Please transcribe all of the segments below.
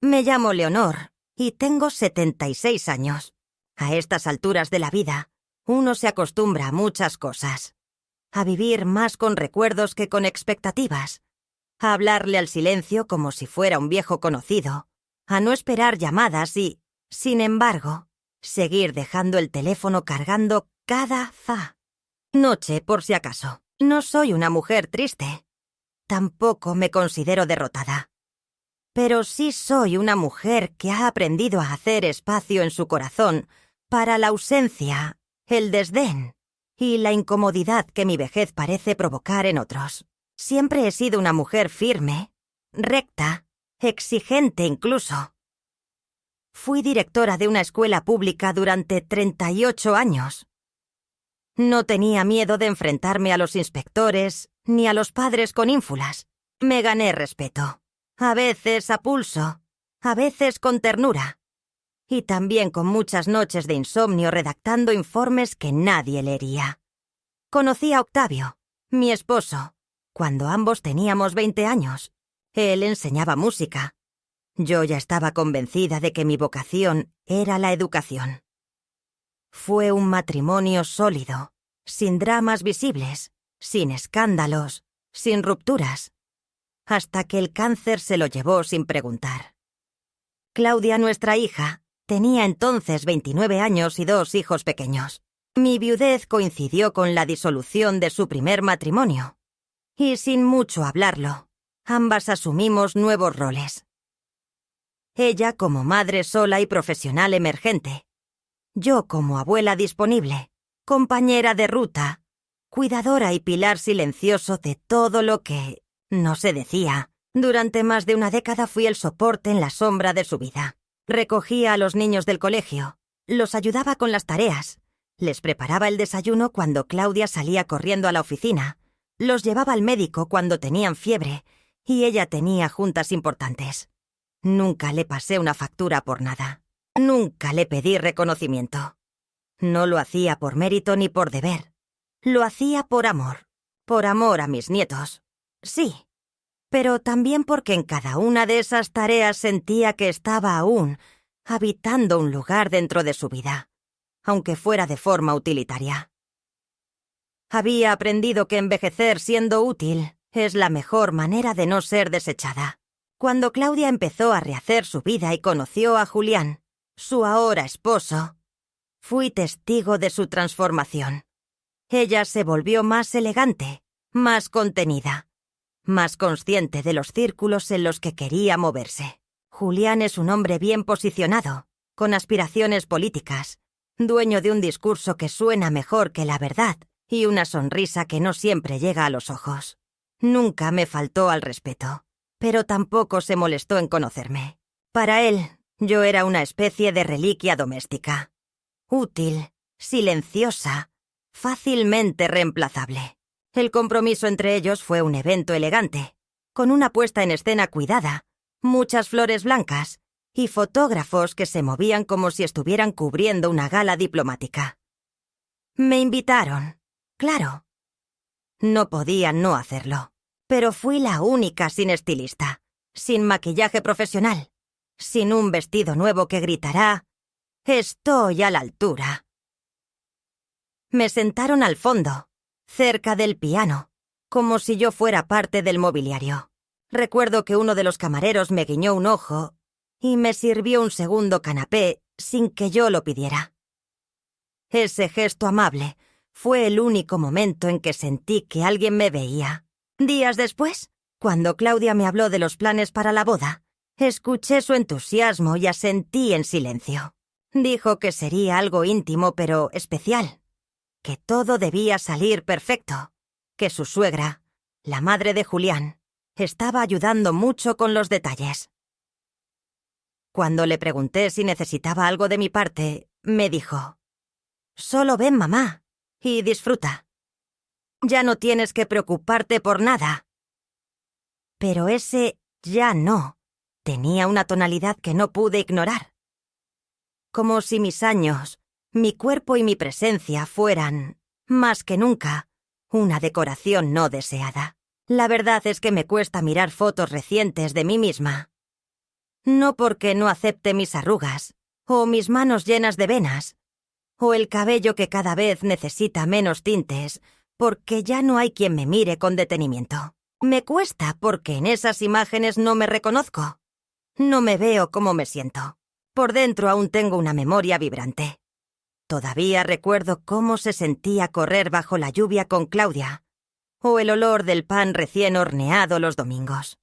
Me llamo Leonor y tengo 76 años. A estas alturas de la vida, uno se acostumbra a muchas cosas. A vivir más con recuerdos que con expectativas. A hablarle al silencio como si fuera un viejo conocido. A no esperar llamadas y, sin embargo, seguir dejando el teléfono cargando cada noche por si acaso. No soy una mujer triste. Tampoco me considero derrotada. Pero sí soy una mujer que ha aprendido a hacer espacio en su corazón para la ausencia, el desdén y la incomodidad que mi vejez parece provocar en otros. Siempre he sido una mujer firme, recta, exigente incluso. Fui directora de una escuela pública durante 38 años. No tenía miedo de enfrentarme a los inspectores ni a los padres con ínfulas. Me gané respeto. A veces a pulso, a veces con ternura. Y también con muchas noches de insomnio redactando informes que nadie leería. Conocí a Octavio, mi esposo, cuando ambos teníamos 20 años. Él enseñaba música. Yo ya estaba convencida de que mi vocación era la educación. Fue un matrimonio sólido, sin dramas visibles, sin escándalos, sin rupturas, hasta que el cáncer se lo llevó sin preguntar. Claudia, nuestra hija, tenía entonces 29 años y 2 hijos pequeños. Mi viudez coincidió con la disolución de su primer matrimonio. Y sin mucho hablarlo, ambas asumimos nuevos roles. Ella como madre sola y profesional emergente. Yo como abuela disponible, compañera de ruta, cuidadora y pilar silencioso de todo lo que no se decía. Durante más de una década fui el soporte en la sombra de su vida. Recogía a los niños del colegio, los ayudaba con las tareas, les preparaba el desayuno cuando Claudia salía corriendo a la oficina, los llevaba al médico cuando tenían fiebre y ella tenía juntas importantes. Nunca le pasé una factura por nada. Nunca le pedí reconocimiento. No lo hacía por mérito ni por deber. Lo hacía por amor a mis nietos. Sí, pero también porque en cada una de esas tareas sentía que estaba aún habitando un lugar dentro de su vida, aunque fuera de forma utilitaria. Había aprendido que envejecer siendo útil es la mejor manera de no ser desechada. Cuando Claudia empezó a rehacer su vida y conoció a Julián, su ahora esposo, fui testigo de su transformación. Ella se volvió más elegante, más contenida, más consciente de los círculos en los que quería moverse. Julián es un hombre bien posicionado, con aspiraciones políticas, dueño de un discurso que suena mejor que la verdad y una sonrisa que no siempre llega a los ojos. Nunca me faltó al respeto, pero tampoco se molestó en conocerme. Para él, yo era una especie de reliquia doméstica. Útil, silenciosa, fácilmente reemplazable. El compromiso entre ellos fue un evento elegante, con una puesta en escena cuidada, muchas flores blancas y fotógrafos que se movían como si estuvieran cubriendo una gala diplomática. Me invitaron, claro. No podía no hacerlo, pero fui la única sin estilista, sin maquillaje profesional, sin un vestido nuevo que gritará «Estoy a la altura». Me sentaron al fondo, cerca del piano, como si yo fuera parte del mobiliario. Recuerdo que uno de los camareros me guiñó un ojo y me sirvió un segundo canapé sin que yo lo pidiera. Ese gesto amable fue el único momento en que sentí que alguien me veía. Días después, cuando Claudia me habló de los planes para la boda, escuché su entusiasmo y asentí en silencio. Dijo que sería algo íntimo pero especial, que todo debía salir perfecto, que su suegra, la madre de Julián, estaba ayudando mucho con los detalles. Cuando le pregunté si necesitaba algo de mi parte, me dijo: «Solo ven, mamá, y disfruta. Ya no tienes que preocuparte por nada». Pero ese «ya no» tenía una tonalidad que no pude ignorar. Como si mis años, mi cuerpo y mi presencia fueran, más que nunca, una decoración no deseada. La verdad es que me cuesta mirar fotos recientes de mí misma No porque no acepte mis arrugas, o mis manos llenas de venas, o el cabello que cada vez necesita menos tintes, porque ya no hay quien me mire con detenimiento. Me cuesta porque en esas imágenes no me reconozco. No me veo como me siento. Por dentro aún tengo una memoria vibrante. Todavía recuerdo cómo se sentía correr bajo la lluvia con Claudia, o el olor del pan recién horneado los domingos,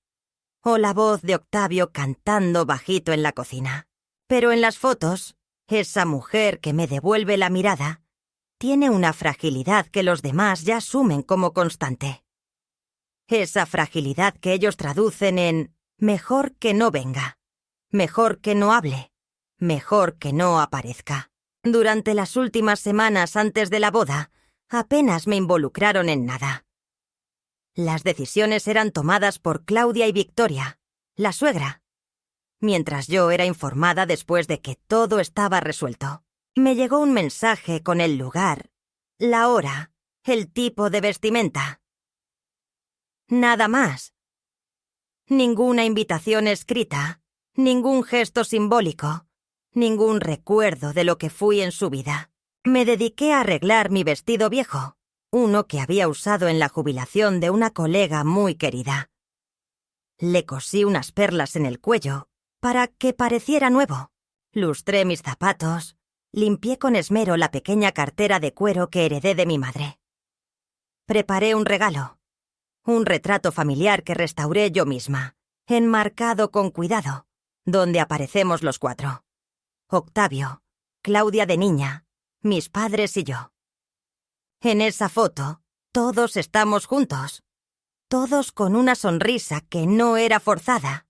o la voz de Octavio cantando bajito en la cocina. Pero en las fotos, esa mujer que me devuelve la mirada tiene una fragilidad que los demás ya asumen como constante. Esa fragilidad que ellos traducen en mejor que no venga, mejor que no hable, mejor que no aparezca. Durante las últimas semanas antes de la boda, apenas me involucraron en nada. Las decisiones eran tomadas por Claudia y Victoria, la suegra, mientras yo era informada después de que todo estaba resuelto. Me llegó un mensaje con el lugar, la hora, el tipo de vestimenta. Nada más. Ninguna invitación escrita, ningún gesto simbólico, ningún recuerdo de lo que fui en su vida. Me dediqué a arreglar mi vestido viejo, uno que había usado en la jubilación de una colega muy querida. Le cosí unas perlas en el cuello para que pareciera nuevo. Lustré mis zapatos, limpié con esmero la pequeña cartera de cuero que heredé de mi madre. Preparé un regalo, un retrato familiar que restauré yo misma, enmarcado con cuidado, donde aparecemos los cuatro. Octavio, Claudia de niña, mis padres y yo. En esa foto, todos estamos juntos, todos con una sonrisa que no era forzada.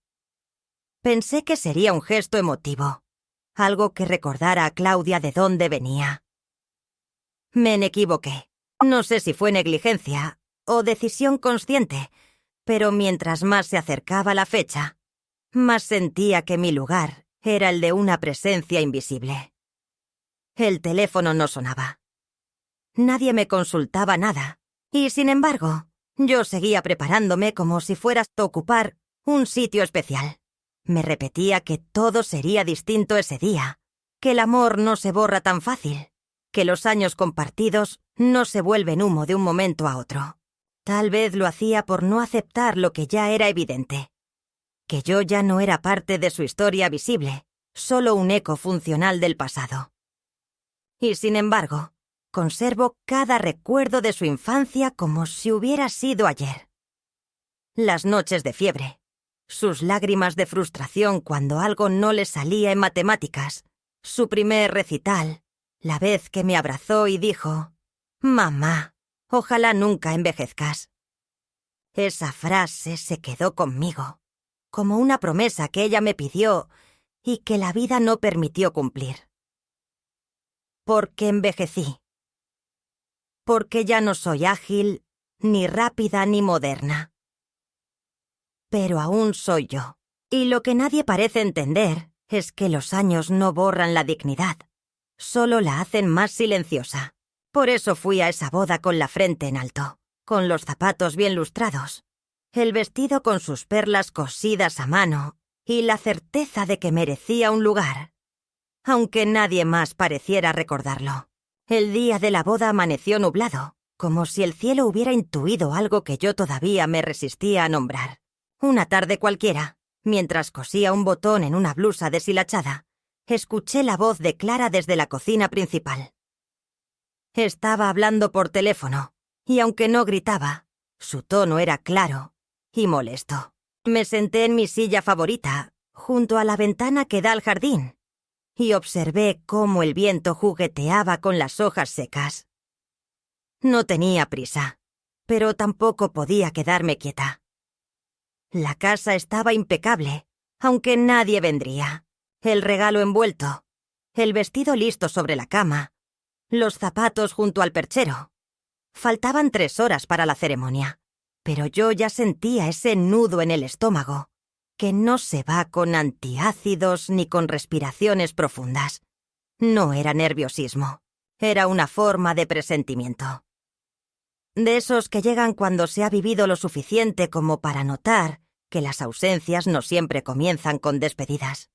Pensé que sería un gesto emotivo, algo que recordara a Claudia de dónde venía. Me equivoqué. No sé si fue negligencia o decisión consciente, pero mientras más se acercaba la fecha, más sentía que mi lugar era el de una presencia invisible. El teléfono no sonaba. Nadie me consultaba nada, y sin embargo, yo seguía preparándome como si fuera a ocupar un sitio especial. Me repetía que todo sería distinto ese día, que el amor no se borra tan fácil, que los años compartidos no se vuelven humo de un momento a otro. Tal vez lo hacía por no aceptar lo que ya era evidente, que yo ya no era parte de su historia visible, solo un eco funcional del pasado. Y sin embargo, conservo cada recuerdo de su infancia como si hubiera sido ayer. Las noches de fiebre, sus lágrimas de frustración cuando algo no le salía en matemáticas, su primer recital, la vez que me abrazó y dijo: «Mamá, ojalá nunca envejezcas». Esa frase se quedó conmigo, como una promesa que ella me pidió y que la vida no permitió cumplir. Porque envejecí. Porque ya no soy ágil, ni rápida ni moderna. Pero aún soy yo. Y lo que nadie parece entender es que los años no borran la dignidad, solo la hacen más silenciosa. Por eso fui a esa boda con la frente en alto, con los zapatos bien lustrados, el vestido con sus perlas cosidas a mano y la certeza de que merecía un lugar, aunque nadie más pareciera recordarlo. El día de la boda amaneció nublado, como si el cielo hubiera intuido algo que yo todavía me resistía a nombrar. Una tarde cualquiera, mientras cosía un botón en una blusa deshilachada, escuché la voz de Clara desde la cocina principal. Estaba hablando por teléfono, y aunque no gritaba, su tono era claro y molesto. Me senté en mi silla favorita, junto a la ventana que da al jardín, y observé cómo el viento jugueteaba con las hojas secas. No tenía prisa, pero tampoco podía quedarme quieta. La casa estaba impecable, aunque nadie vendría. El regalo envuelto, el vestido listo sobre la cama, los zapatos junto al perchero. Faltaban 3 horas para la ceremonia, pero yo ya sentía ese nudo en el estómago, que no se va con antiácidos ni con respiraciones profundas. No era nerviosismo, era una forma de presentimiento. De esos que llegan cuando se ha vivido lo suficiente como para notar que las ausencias no siempre comienzan con despedidas.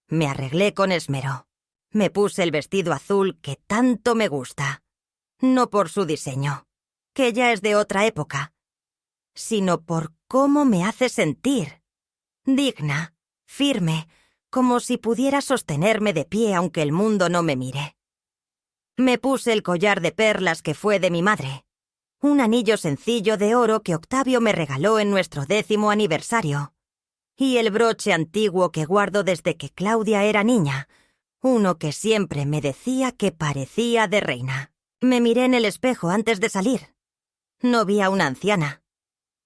Me arreglé con esmero. Me puse el vestido azul que tanto me gusta, no por su diseño, que ya es de otra época, sino por cómo me hace sentir. Digna, firme, como si pudiera sostenerme de pie aunque el mundo no me mire. Me puse el collar de perlas que fue de mi madre, un anillo sencillo de oro que Octavio me regaló en nuestro 10º aniversario, y el broche antiguo que guardo desde que Claudia era niña, uno que siempre me decía que parecía de reina. Me miré en el espejo antes de salir. No vi a una anciana.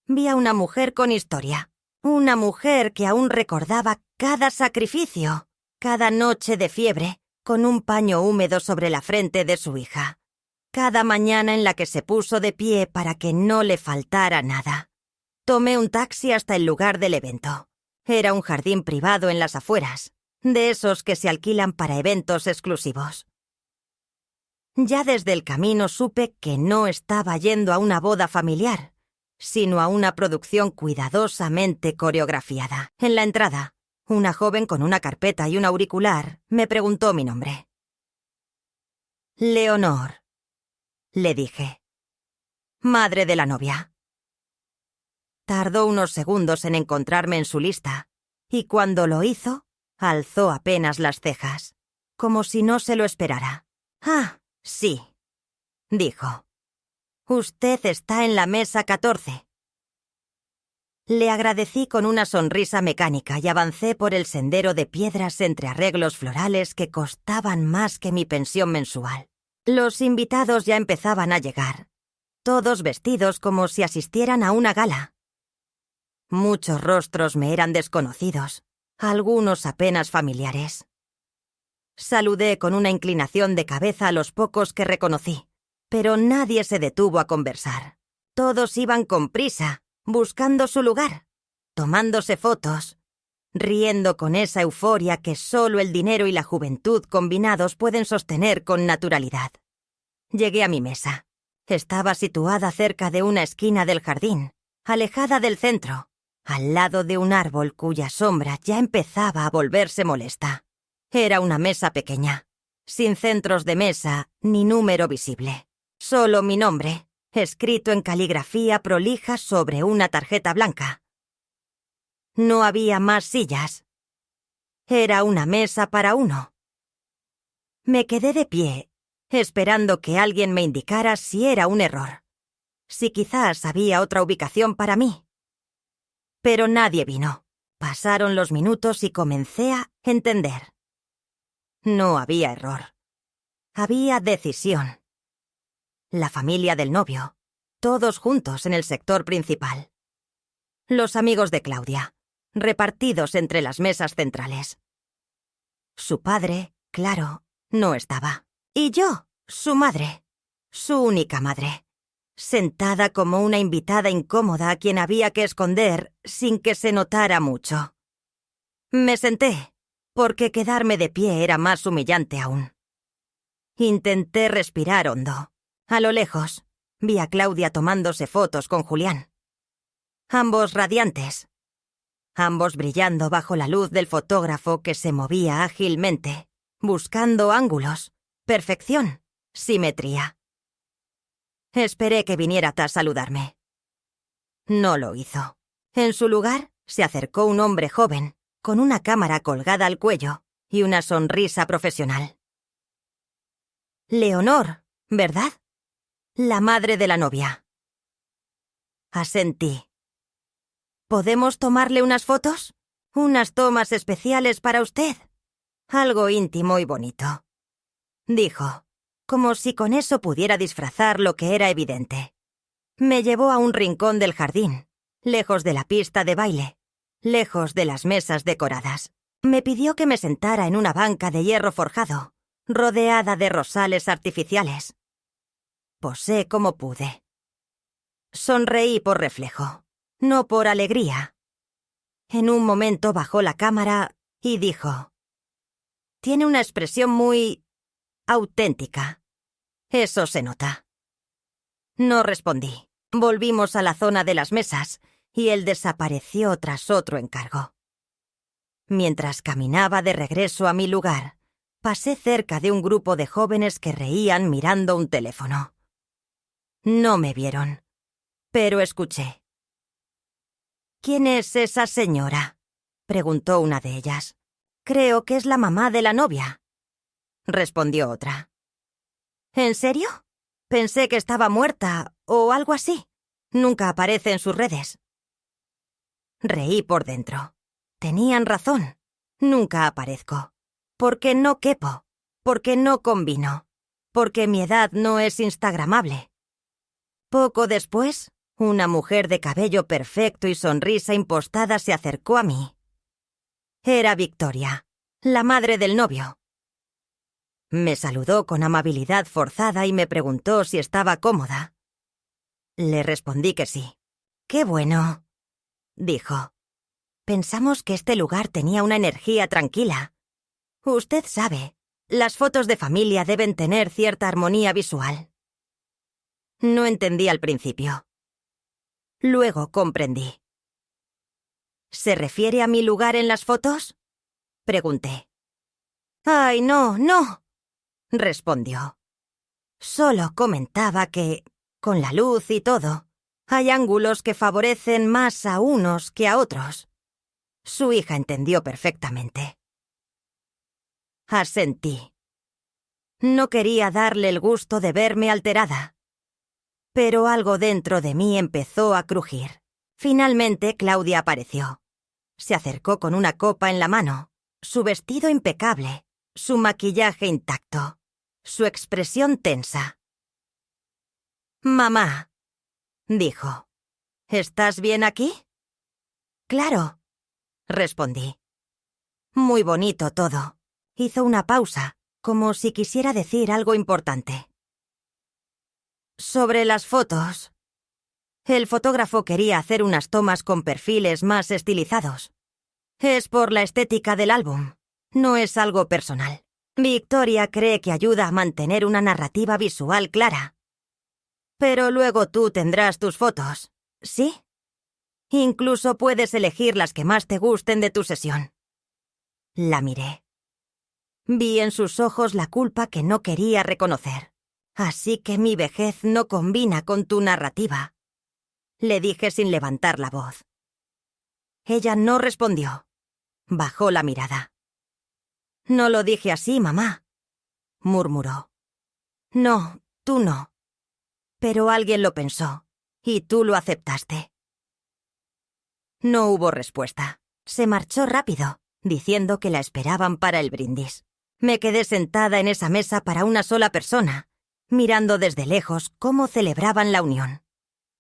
Vi a una mujer con historia. Una mujer que aún recordaba cada sacrificio, cada noche de fiebre, con un paño húmedo sobre la frente de su hija. Cada mañana en la que se puso de pie para que no le faltara nada. Tomé un taxi hasta el lugar del evento. Era un jardín privado en las afueras, de esos que se alquilan para eventos exclusivos. Ya desde el camino supe que no estaba yendo a una boda familiar, sino a una producción cuidadosamente coreografiada. En la entrada, una joven con una carpeta y un auricular me preguntó mi nombre. Leonor, le dije. Madre de la novia. Tardó unos segundos en encontrarme en su lista, y cuando lo hizo, alzó apenas las cejas, como si no se lo esperara. «Ah, sí», dijo. «Usted está en la mesa 14». Le agradecí con una sonrisa mecánica y avancé por el sendero de piedras entre arreglos florales que costaban más que mi pensión mensual. Los invitados ya empezaban a llegar, todos vestidos como si asistieran a una gala. Muchos rostros me eran desconocidos, algunos apenas familiares. Saludé con una inclinación de cabeza a los pocos que reconocí, pero nadie se detuvo a conversar. Todos iban con prisa, buscando su lugar, tomándose fotos, riendo con esa euforia que solo el dinero y la juventud combinados pueden sostener con naturalidad. Llegué a mi mesa. Estaba situada cerca de una esquina del jardín, alejada del centro, al lado de un árbol cuya sombra ya empezaba a volverse molesta. Era una mesa pequeña, sin centros de mesa ni número visible. Solo mi nombre, escrito en caligrafía prolija sobre una tarjeta blanca. No había más sillas. Era una mesa para uno. Me quedé de pie, esperando que alguien me indicara si era un error, si quizás había otra ubicación para mí. Pero nadie vino. Pasaron los minutos y comencé a entender. No había error. Había decisión. La familia del novio, todos juntos en el sector principal. Los amigos de Claudia, repartidos entre las mesas centrales. Su padre, claro, no estaba. Y yo, su madre, su única madre, sentada como una invitada incómoda a quien había que esconder sin que se notara mucho. Me senté, porque quedarme de pie era más humillante aún. Intenté respirar hondo. A lo lejos, vi a Claudia tomándose fotos con Julián. Ambos radiantes. Ambos brillando bajo la luz del fotógrafo que se movía ágilmente, buscando ángulos, perfección, simetría. Esperé que viniera a saludarme. No lo hizo. En su lugar, se acercó un hombre joven, con una cámara colgada al cuello y una sonrisa profesional. Leonor, ¿verdad? La madre de la novia. Asentí. ¿Podemos tomarle unas fotos? Unas tomas especiales para usted. Algo íntimo y bonito, dijo, como si con eso pudiera disfrazar lo que era evidente. Me llevó a un rincón del jardín, lejos de la pista de baile, lejos de las mesas decoradas. Me pidió que me sentara en una banca de hierro forjado, rodeada de rosales artificiales. Posé como pude. Sonreí por reflejo, no por alegría. En un momento bajó la cámara y dijo: «Tiene una expresión muy auténtica. Eso se nota». No respondí. Volvimos a la zona de las mesas, y él desapareció tras otro encargo. Mientras caminaba de regreso a mi lugar, pasé cerca de un grupo de jóvenes que reían mirando un teléfono. No me vieron, pero escuché. «¿Quién es esa señora?», preguntó una de ellas. «Creo que es la mamá de la novia», respondió otra. «¿En serio? Pensé que estaba muerta o algo así. Nunca aparece en sus redes». Reí por dentro. Tenían razón. Nunca aparezco. Porque no quepo. Porque no combino. Porque mi edad no es instagramable. Poco después, una mujer de cabello perfecto y sonrisa impostada se acercó a mí. Era Victoria, la madre del novio. Me saludó con amabilidad forzada y me preguntó si estaba cómoda. Le respondí que sí. «Qué bueno», dijo. «Pensamos que este lugar tenía una energía tranquila. Usted sabe, las fotos de familia deben tener cierta armonía visual». No entendí al principio. Luego comprendí. «¿Se refiere a mi lugar en las fotos?», pregunté. «Ay, no, no», respondió. «Solo comentaba que, con la luz y todo, hay ángulos que favorecen más a unos que a otros». Su hija entendió perfectamente. Asentí. No quería darle el gusto de verme alterada. Pero algo dentro de mí empezó a crujir. Finalmente Claudia apareció. Se acercó con una copa en la mano, su vestido impecable, su maquillaje intacto, su expresión tensa. «Mamá», dijo, «¿estás bien aquí?». «Claro», respondí. «Muy bonito todo». Hizo una pausa, como si quisiera decir algo importante. «Sobre las fotos». El fotógrafo quería hacer unas tomas con perfiles más estilizados. Es por la estética del álbum, no es algo personal. Victoria cree que ayuda a mantener una narrativa visual clara. Pero luego tú tendrás tus fotos, ¿sí? Incluso puedes elegir las que más te gusten de tu sesión. La miré. Vi en sus ojos la culpa que no quería reconocer. «Así que mi vejez no combina con tu narrativa», le dije sin levantar la voz. Ella no respondió. Bajó la mirada. «No lo dije así, mamá», murmuró. «No, tú no. Pero alguien lo pensó, y tú lo aceptaste». No hubo respuesta. Se marchó rápido, diciendo que la esperaban para el brindis. Me quedé sentada en esa mesa para una sola persona, mirando desde lejos cómo celebraban la unión,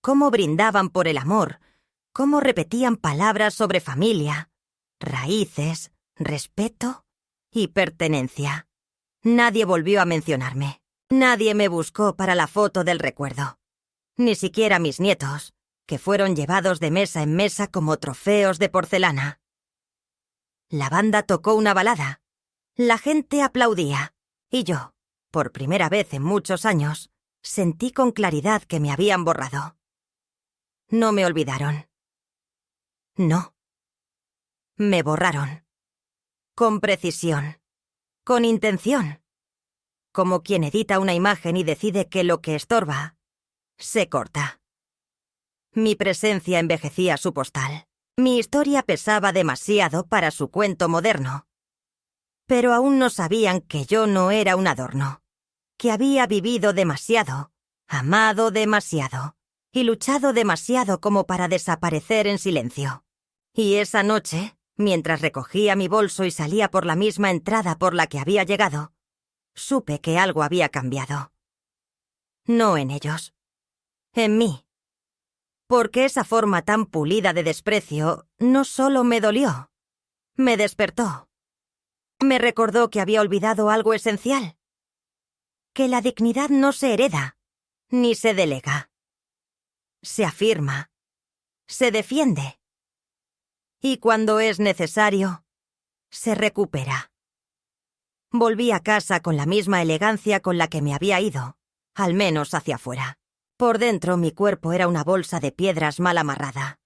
cómo brindaban por el amor, cómo repetían palabras sobre familia, raíces, respeto y pertenencia. Nadie volvió a mencionarme. Nadie me buscó para la foto del recuerdo. Ni siquiera mis nietos, que fueron llevados de mesa en mesa como trofeos de porcelana. La banda tocó una balada. La gente aplaudía. Y yo, por primera vez en muchos años, sentí con claridad que me habían borrado. No me olvidaron. No. Me borraron. Con precisión. Con intención. Como quien edita una imagen y decide que lo que estorba se corta. Mi presencia envejecía su postal. Mi historia pesaba demasiado para su cuento moderno. Pero aún no sabían que yo no era un adorno, que había vivido demasiado, amado demasiado y luchado demasiado como para desaparecer en silencio. Y esa noche, mientras recogía mi bolso y salía por la misma entrada por la que había llegado, supe que algo había cambiado. No en ellos, en mí. Porque esa forma tan pulida de desprecio no solo me dolió, me despertó. Me recordó que había olvidado algo esencial. Que la dignidad no se hereda, ni se delega. Se afirma, se defiende. Y cuando es necesario, se recupera. Volví a casa con la misma elegancia con la que me había ido, al menos hacia afuera. Por dentro mi cuerpo era una bolsa de piedras mal amarrada.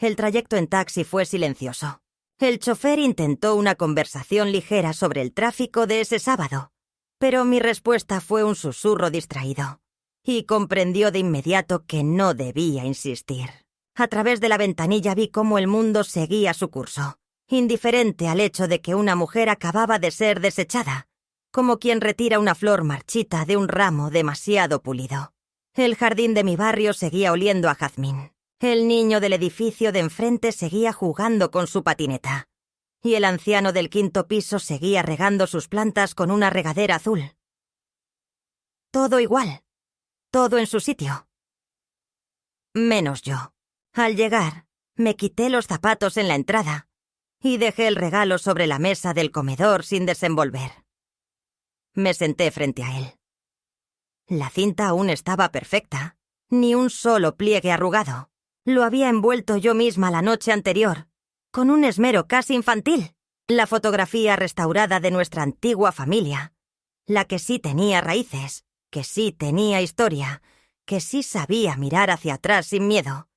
El trayecto en taxi fue silencioso. El chofer intentó una conversación ligera sobre el tráfico de ese sábado, pero mi respuesta fue un susurro distraído, y comprendió de inmediato que no debía insistir. A través de la ventanilla vi cómo el mundo seguía su curso, indiferente al hecho de que una mujer acababa de ser desechada, como quien retira una flor marchita de un ramo demasiado pulido. El jardín de mi barrio seguía oliendo a jazmín. El niño del edificio de enfrente seguía jugando con su patineta. Y el anciano del quinto piso seguía regando sus plantas con una regadera azul. Todo igual. Todo en su sitio. Menos yo. Al llegar, me quité los zapatos en la entrada y dejé el regalo sobre la mesa del comedor sin desenvolver. Me senté frente a él. La cinta aún estaba perfecta, ni un solo pliegue arrugado. Lo había envuelto yo misma la noche anterior, con un esmero casi infantil. La fotografía restaurada de nuestra antigua familia, la que sí tenía raíces, que sí tenía historia, que sí sabía mirar hacia atrás sin miedo.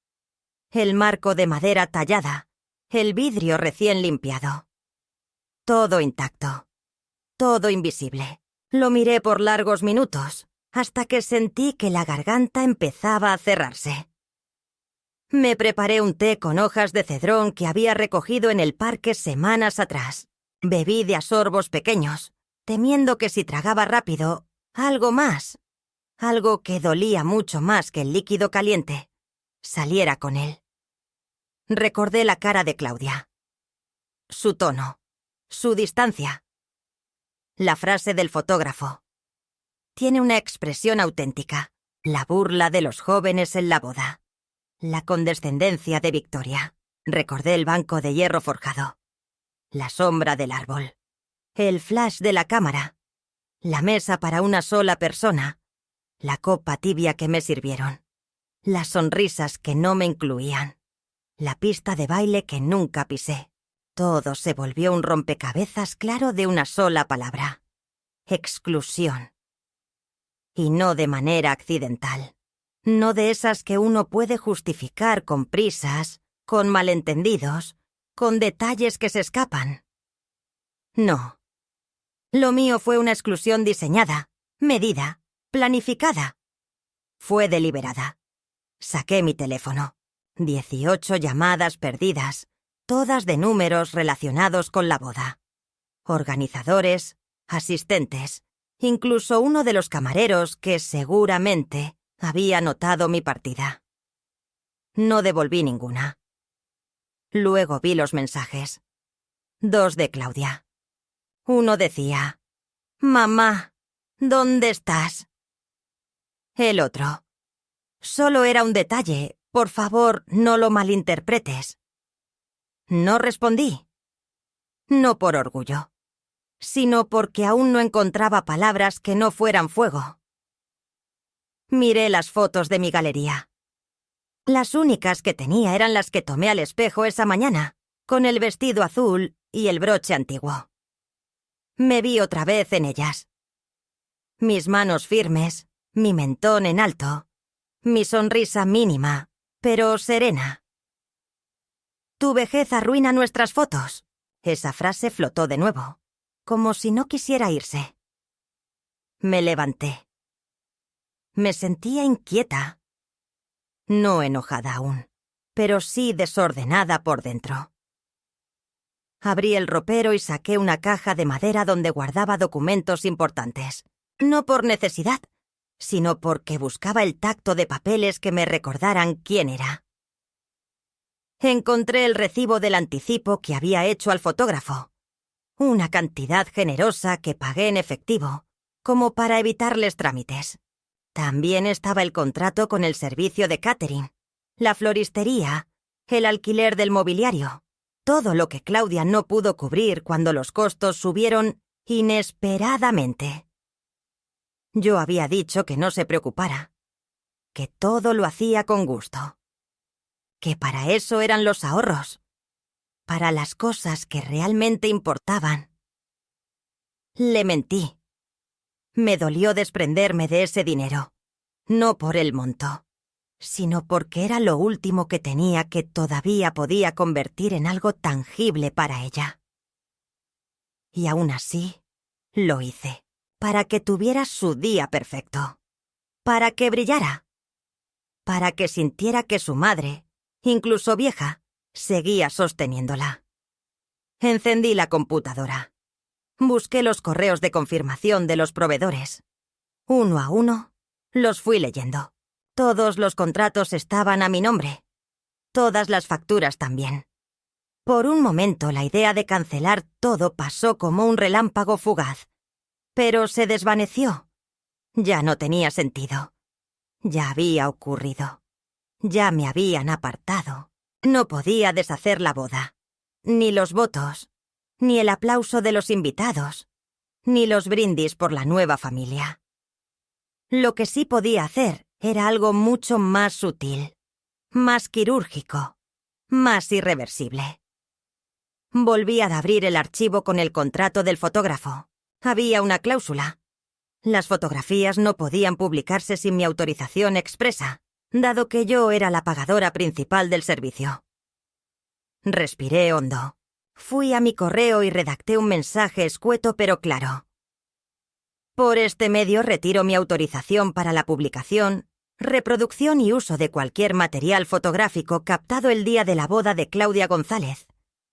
El marco de madera tallada, el vidrio recién limpiado. Todo intacto, todo invisible. Lo miré por largos minutos, hasta que sentí que la garganta empezaba a cerrarse. Me preparé un té con hojas de cedrón que había recogido en el parque semanas atrás. Bebí de a sorbos pequeños, temiendo que si tragaba rápido, algo más, algo que dolía mucho más que el líquido caliente, saliera con él. Recordé la cara de Claudia. Su tono, su distancia. La frase del fotógrafo. Tiene una expresión auténtica, la burla de los jóvenes en la boda. La condescendencia de Victoria. Recordé el banco de hierro forjado. La sombra del árbol. El flash de la cámara. La mesa para una sola persona. La copa tibia que me sirvieron. Las sonrisas que no me incluían. La pista de baile que nunca pisé. Todo se volvió un rompecabezas claro de una sola palabra. Exclusión. Y no de manera accidental. No de esas que uno puede justificar con prisas, con malentendidos, con detalles que se escapan. No. Lo mío fue una exclusión diseñada, medida, planificada. Fue deliberada. Saqué mi teléfono. 18 llamadas perdidas, todas de números relacionados con la boda. Organizadores, asistentes, incluso uno de los camareros que seguramente había notado mi partida. No devolví ninguna. Luego vi los mensajes. 2 de Claudia. Uno decía: «Mamá, ¿dónde estás?». El otro: «Solo era un detalle, por favor, no lo malinterpretes». No respondí. No por orgullo, sino porque aún no encontraba palabras que no fueran fuego. Miré las fotos de mi galería. Las únicas que tenía eran las que tomé al espejo esa mañana, con el vestido azul y el broche antiguo. Me vi otra vez en ellas. Mis manos firmes, mi mentón en alto, mi sonrisa mínima, pero serena. «Tu vejez arruina nuestras fotos». Esa frase flotó de nuevo, como si no quisiera irse. Me levanté. Me sentía inquieta. No enojada aún, pero sí desordenada por dentro. Abrí el ropero y saqué una caja de madera donde guardaba documentos importantes. No por necesidad, sino porque buscaba el tacto de papeles que me recordaran quién era. Encontré el recibo del anticipo que había hecho al fotógrafo. Una cantidad generosa que pagué en efectivo, como para evitarles trámites. También estaba el contrato con el servicio de catering, la floristería, el alquiler del mobiliario, todo lo que Claudia no pudo cubrir cuando los costos subieron inesperadamente. Yo había dicho que no se preocupara, que todo lo hacía con gusto, que para eso eran los ahorros, para las cosas que realmente importaban. Le mentí. Me dolió desprenderme de ese dinero, no por el monto, sino porque era lo último que tenía que todavía podía convertir en algo tangible para ella. Y aún así, lo hice, para que tuviera su día perfecto, para que brillara, para que sintiera que su madre, incluso vieja, seguía sosteniéndola. Encendí la computadora. Busqué los correos de confirmación de los proveedores. Uno a uno, los fui leyendo. Todos los contratos estaban a mi nombre. Todas las facturas también. Por un momento la idea de cancelar todo pasó como un relámpago fugaz, pero se desvaneció. Ya no tenía sentido. Ya había ocurrido. Ya me habían apartado. No podía deshacer la boda, ni los votos, ni el aplauso de los invitados, ni los brindis por la nueva familia. Lo que sí podía hacer era algo mucho más sutil, más quirúrgico, más irreversible. Volví a abrir el archivo con el contrato del fotógrafo. Había una cláusula. Las fotografías no podían publicarse sin mi autorización expresa, dado que yo era la pagadora principal del servicio. Respiré hondo. Fui a mi correo y redacté un mensaje escueto pero claro. Por este medio retiro mi autorización para la publicación, reproducción y uso de cualquier material fotográfico captado el día de la boda de Claudia González,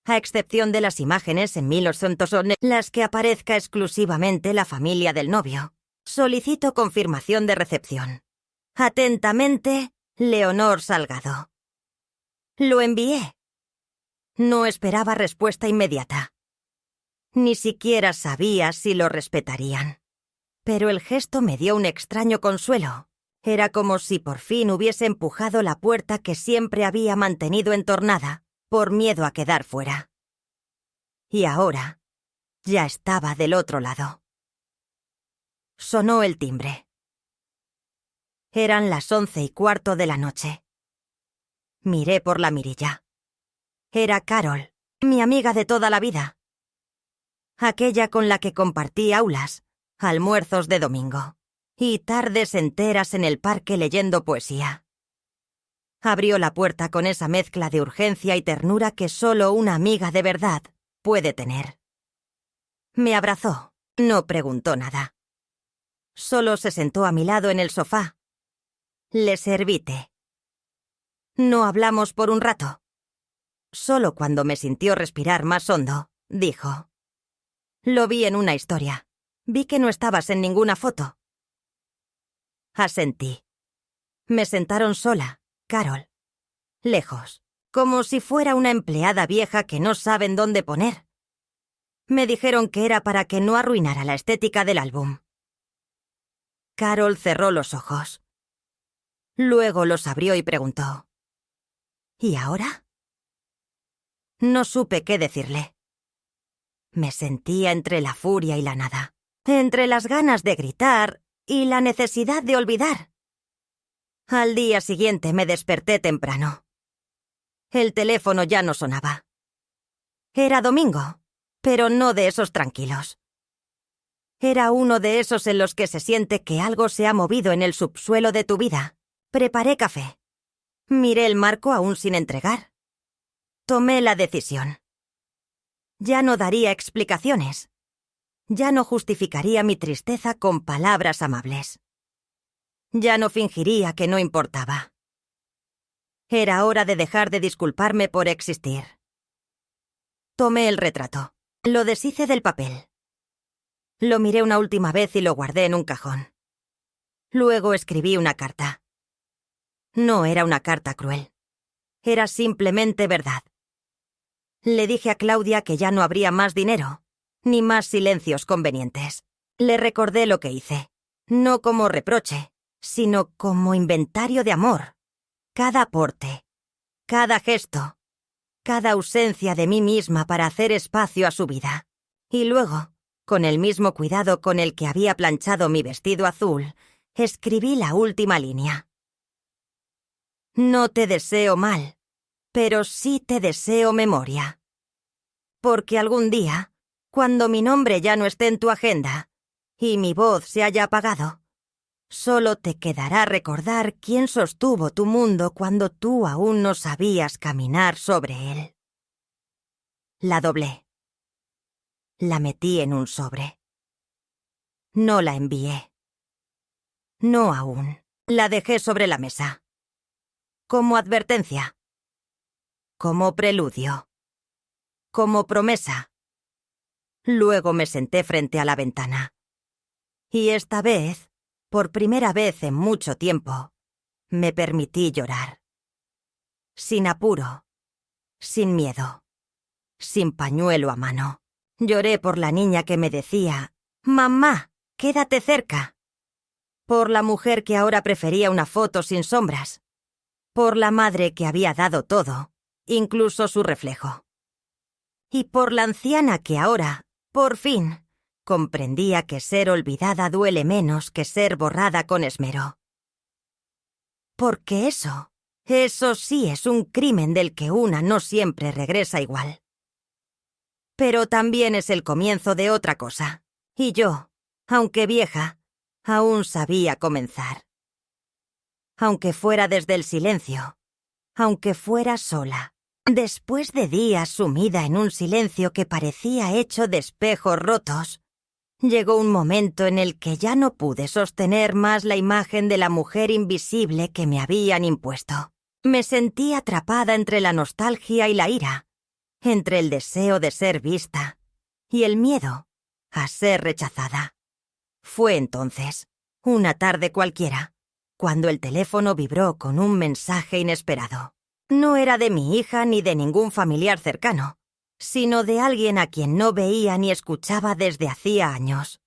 a excepción de las imágenes en 1800 las que aparezca exclusivamente la familia del novio. Solicito confirmación de recepción. Atentamente, Leonor Salgado. Lo envié. No esperaba respuesta inmediata. Ni siquiera sabía si lo respetarían. Pero el gesto me dio un extraño consuelo. Era como si por fin hubiese empujado la puerta que siempre había mantenido entornada, por miedo a quedar fuera. Y ahora, ya estaba del otro lado. Sonó el timbre. Eran las 11:15 de la noche. Miré por la mirilla. Era Carol, mi amiga de toda la vida. Aquella con la que compartí aulas, almuerzos de domingo y tardes enteras en el parque leyendo poesía. Abrió la puerta con esa mezcla de urgencia y ternura que solo una amiga de verdad puede tener. Me abrazó, no preguntó nada. Solo se sentó a mi lado en el sofá. Le serví té. No hablamos por un rato. Solo cuando me sintió respirar más hondo, dijo: Lo vi en una historia. Vi que no estabas en ninguna foto. Asentí. Me sentaron sola, Carol. Lejos, como si fuera una empleada vieja que no saben dónde poner. Me dijeron que era para que no arruinara la estética del álbum. Carol cerró los ojos. Luego los abrió y preguntó: ¿Y ahora? No supe qué decirle. Me sentía entre la furia y la nada, entre las ganas de gritar y la necesidad de olvidar. Al día siguiente me desperté temprano. El teléfono ya no sonaba. Era domingo, pero no de esos tranquilos. Era uno de esos en los que se siente que algo se ha movido en el subsuelo de tu vida. Preparé café. Miré el marco aún sin entregar. Tomé la decisión. Ya no daría explicaciones. Ya no justificaría mi tristeza con palabras amables. Ya no fingiría que no importaba. Era hora de dejar de disculparme por existir. Tomé el retrato. Lo deshice del papel. Lo miré una última vez y lo guardé en un cajón. Luego escribí una carta. No era una carta cruel. Era simplemente verdad. Le dije a Claudia que ya no habría más dinero, ni más silencios convenientes. Le recordé lo que hice, no como reproche, sino como inventario de amor. Cada aporte, cada gesto, cada ausencia de mí misma para hacer espacio a su vida. Y luego, con el mismo cuidado con el que había planchado mi vestido azul, escribí la última línea. No te deseo mal, pero sí te deseo memoria. Porque algún día, cuando mi nombre ya no esté en tu agenda y mi voz se haya apagado, Solo te quedará recordar quién sostuvo tu mundo cuando tú aún no sabías caminar sobre él. La doblé. La metí en un sobre. No la envié. No aún. La dejé sobre la mesa. Como advertencia. Como preludio. Como promesa. Luego me senté frente a la ventana. Y esta vez, por primera vez en mucho tiempo, me permití llorar. Sin apuro. Sin miedo. Sin pañuelo a mano. Lloré por la niña que me decía: «Mamá, quédate cerca». Por la mujer que ahora prefería una foto sin sombras. Por la madre que había dado todo, incluso su reflejo. Y por la anciana que ahora, por fin, comprendía que ser olvidada duele menos que ser borrada con esmero. Porque eso sí es un crimen del que una no siempre regresa igual. Pero también es el comienzo de otra cosa. Y yo, aunque vieja, aún sabía comenzar. Aunque fuera desde el silencio, aunque fuera sola. Después de días sumida en un silencio que parecía hecho de espejos rotos, llegó un momento en el que ya no pude sostener más la imagen de la mujer invisible que me habían impuesto. Me sentí atrapada entre la nostalgia y la ira, entre el deseo de ser vista y el miedo a ser rechazada. Fue entonces, una tarde cualquiera, cuando el teléfono vibró con un mensaje inesperado. No era de mi hija ni de ningún familiar cercano, sino de alguien a quien no veía ni escuchaba desde hacía años.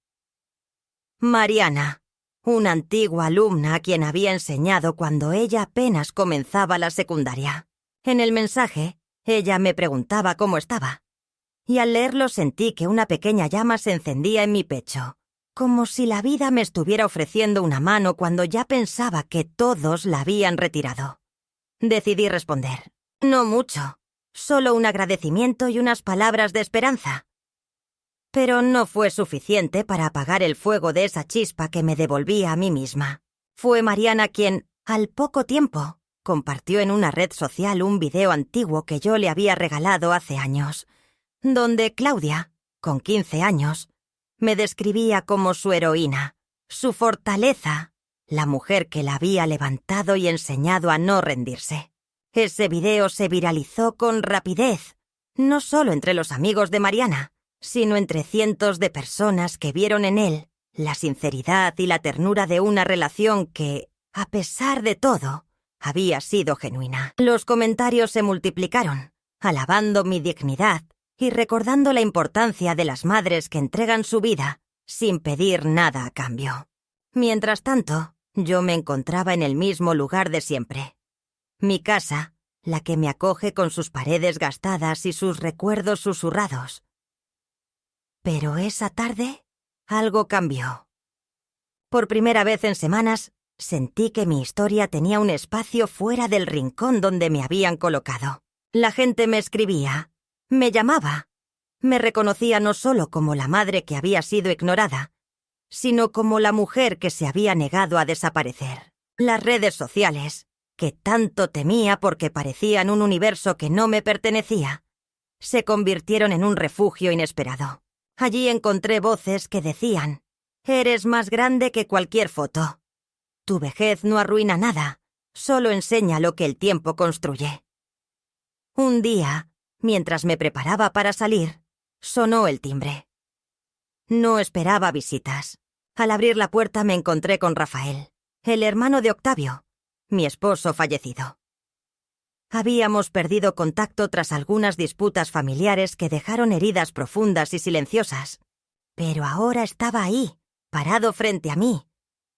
Mariana, una antigua alumna a quien había enseñado cuando ella apenas comenzaba la secundaria. En el mensaje, ella me preguntaba cómo estaba, y al leerlo sentí que una pequeña llama se encendía en mi pecho, como si la vida me estuviera ofreciendo una mano cuando ya pensaba que todos la habían retirado. Decidí responder. No mucho, solo un agradecimiento y unas palabras de esperanza. Pero no fue suficiente para apagar el fuego de esa chispa que me devolvía a mí misma. Fue Mariana quien, al poco tiempo, compartió en una red social un video antiguo que yo le había regalado hace años, donde Claudia, con 15 años, me describía como su heroína, su fortaleza, la mujer que la había levantado y enseñado a no rendirse. Ese video se viralizó con rapidez, no solo entre los amigos de Mariana, sino entre cientos de personas que vieron en él la sinceridad y la ternura de una relación que, a pesar de todo, había sido genuina. Los comentarios se multiplicaron, alabando mi dignidad y recordando la importancia de las madres que entregan su vida sin pedir nada a cambio. Mientras tanto, yo me encontraba en el mismo lugar de siempre. Mi casa, la que me acoge con sus paredes gastadas y sus recuerdos susurrados. Pero esa tarde, algo cambió. Por primera vez en semanas, sentí que mi historia tenía un espacio fuera del rincón donde me habían colocado. La gente me escribía, me llamaba, me reconocía no solo como la madre que había sido ignorada, sino como la mujer que se había negado a desaparecer. Las redes sociales, que tanto temía porque parecían un universo que no me pertenecía, se convirtieron en un refugio inesperado. Allí encontré voces que decían: «Eres más grande que cualquier foto. Tu vejez no arruina nada, solo enseña lo que el tiempo construye». Un día, mientras me preparaba para salir, sonó el timbre. No esperaba visitas. Al abrir la puerta me encontré con Rafael, el hermano de Octavio, mi esposo fallecido. Habíamos perdido contacto tras algunas disputas familiares que dejaron heridas profundas y silenciosas, pero ahora estaba ahí, parado frente a mí,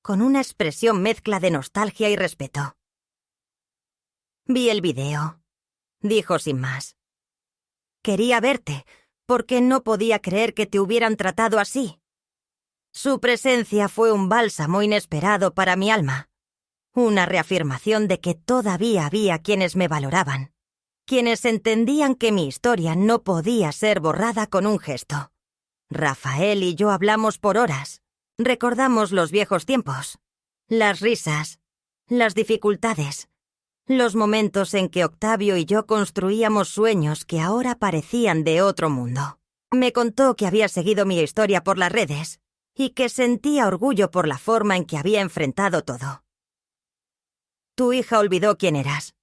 con una expresión mezcla de nostalgia y respeto. «Vi el video», dijo sin más. «Quería verte, porque no podía creer que te hubieran tratado así». Su presencia fue un bálsamo inesperado para mi alma, una reafirmación de que todavía había quienes me valoraban, quienes entendían que mi historia no podía ser borrada con un gesto. Rafael y yo hablamos por horas, recordamos los viejos tiempos. Las risas, las dificultades, los momentos en que Octavio y yo construíamos sueños que ahora parecían de otro mundo. Me contó que había seguido mi historia por las redes y que sentía orgullo por la forma en que había enfrentado todo. «Tu hija olvidó quién eras»,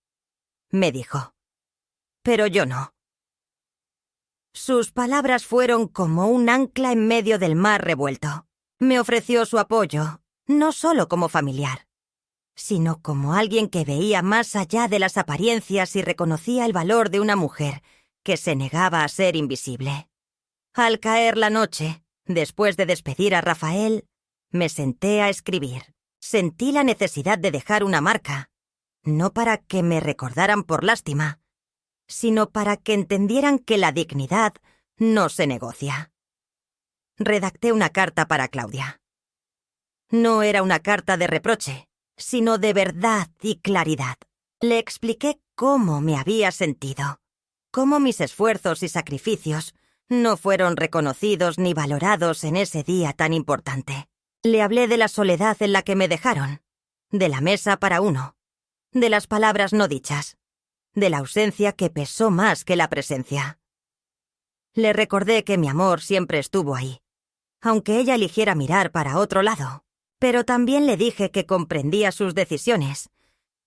me dijo. Pero yo no. Sus palabras fueron como un ancla en medio del mar revuelto. Me ofreció su apoyo, no solo como familiar, sino como alguien que veía más allá de las apariencias y reconocía el valor de una mujer que se negaba a ser invisible. Al caer la noche, después de despedir a Rafael, me senté a escribir. Sentí la necesidad de dejar una marca, no para que me recordaran por lástima, sino para que entendieran que la dignidad no se negocia. Redacté una carta para Claudia. No era una carta de reproche, sino de verdad y claridad. Le expliqué cómo me había sentido, cómo mis esfuerzos y sacrificios no fueron reconocidos ni valorados en ese día tan importante. Le hablé de la soledad en la que me dejaron, de la mesa para uno, de las palabras no dichas, de la ausencia que pesó más que la presencia. Le recordé que mi amor siempre estuvo ahí, aunque ella eligiera mirar para otro lado. Pero también le dije que comprendía sus decisiones,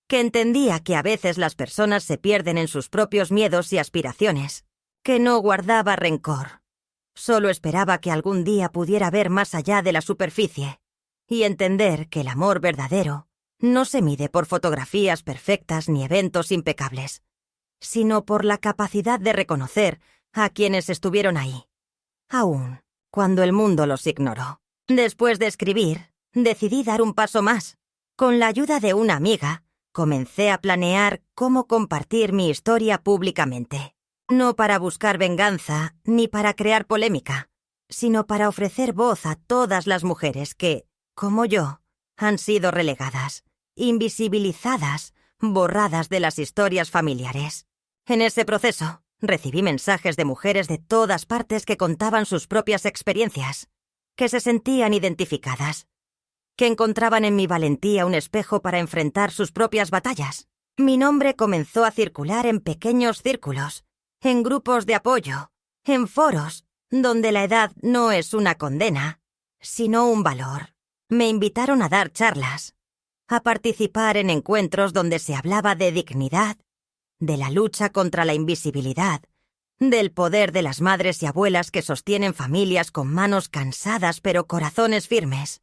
que entendía que a veces las personas se pierden en sus propios miedos y aspiraciones, que no guardaba rencor. Solo esperaba que algún día pudiera ver más allá de la superficie y entender que el amor verdadero no se mide por fotografías perfectas ni eventos impecables, sino por la capacidad de reconocer a quienes estuvieron ahí, aún cuando el mundo los ignoró. Después de escribir, decidí dar un paso más. Con la ayuda de una amiga, comencé a planear cómo compartir mi historia públicamente. No para buscar venganza ni para crear polémica, sino para ofrecer voz a todas las mujeres que, como yo, han sido relegadas, invisibilizadas, borradas de las historias familiares. En ese proceso, recibí mensajes de mujeres de todas partes que contaban sus propias experiencias, que se sentían identificadas, que encontraban en mi valentía un espejo para enfrentar sus propias batallas. Mi nombre comenzó a circular en pequeños círculos, en grupos de apoyo, en foros, donde la edad no es una condena, sino un valor. Me invitaron a dar charlas, a participar en encuentros donde se hablaba de dignidad, de la lucha contra la invisibilidad, del poder de las madres y abuelas que sostienen familias con manos cansadas pero corazones firmes.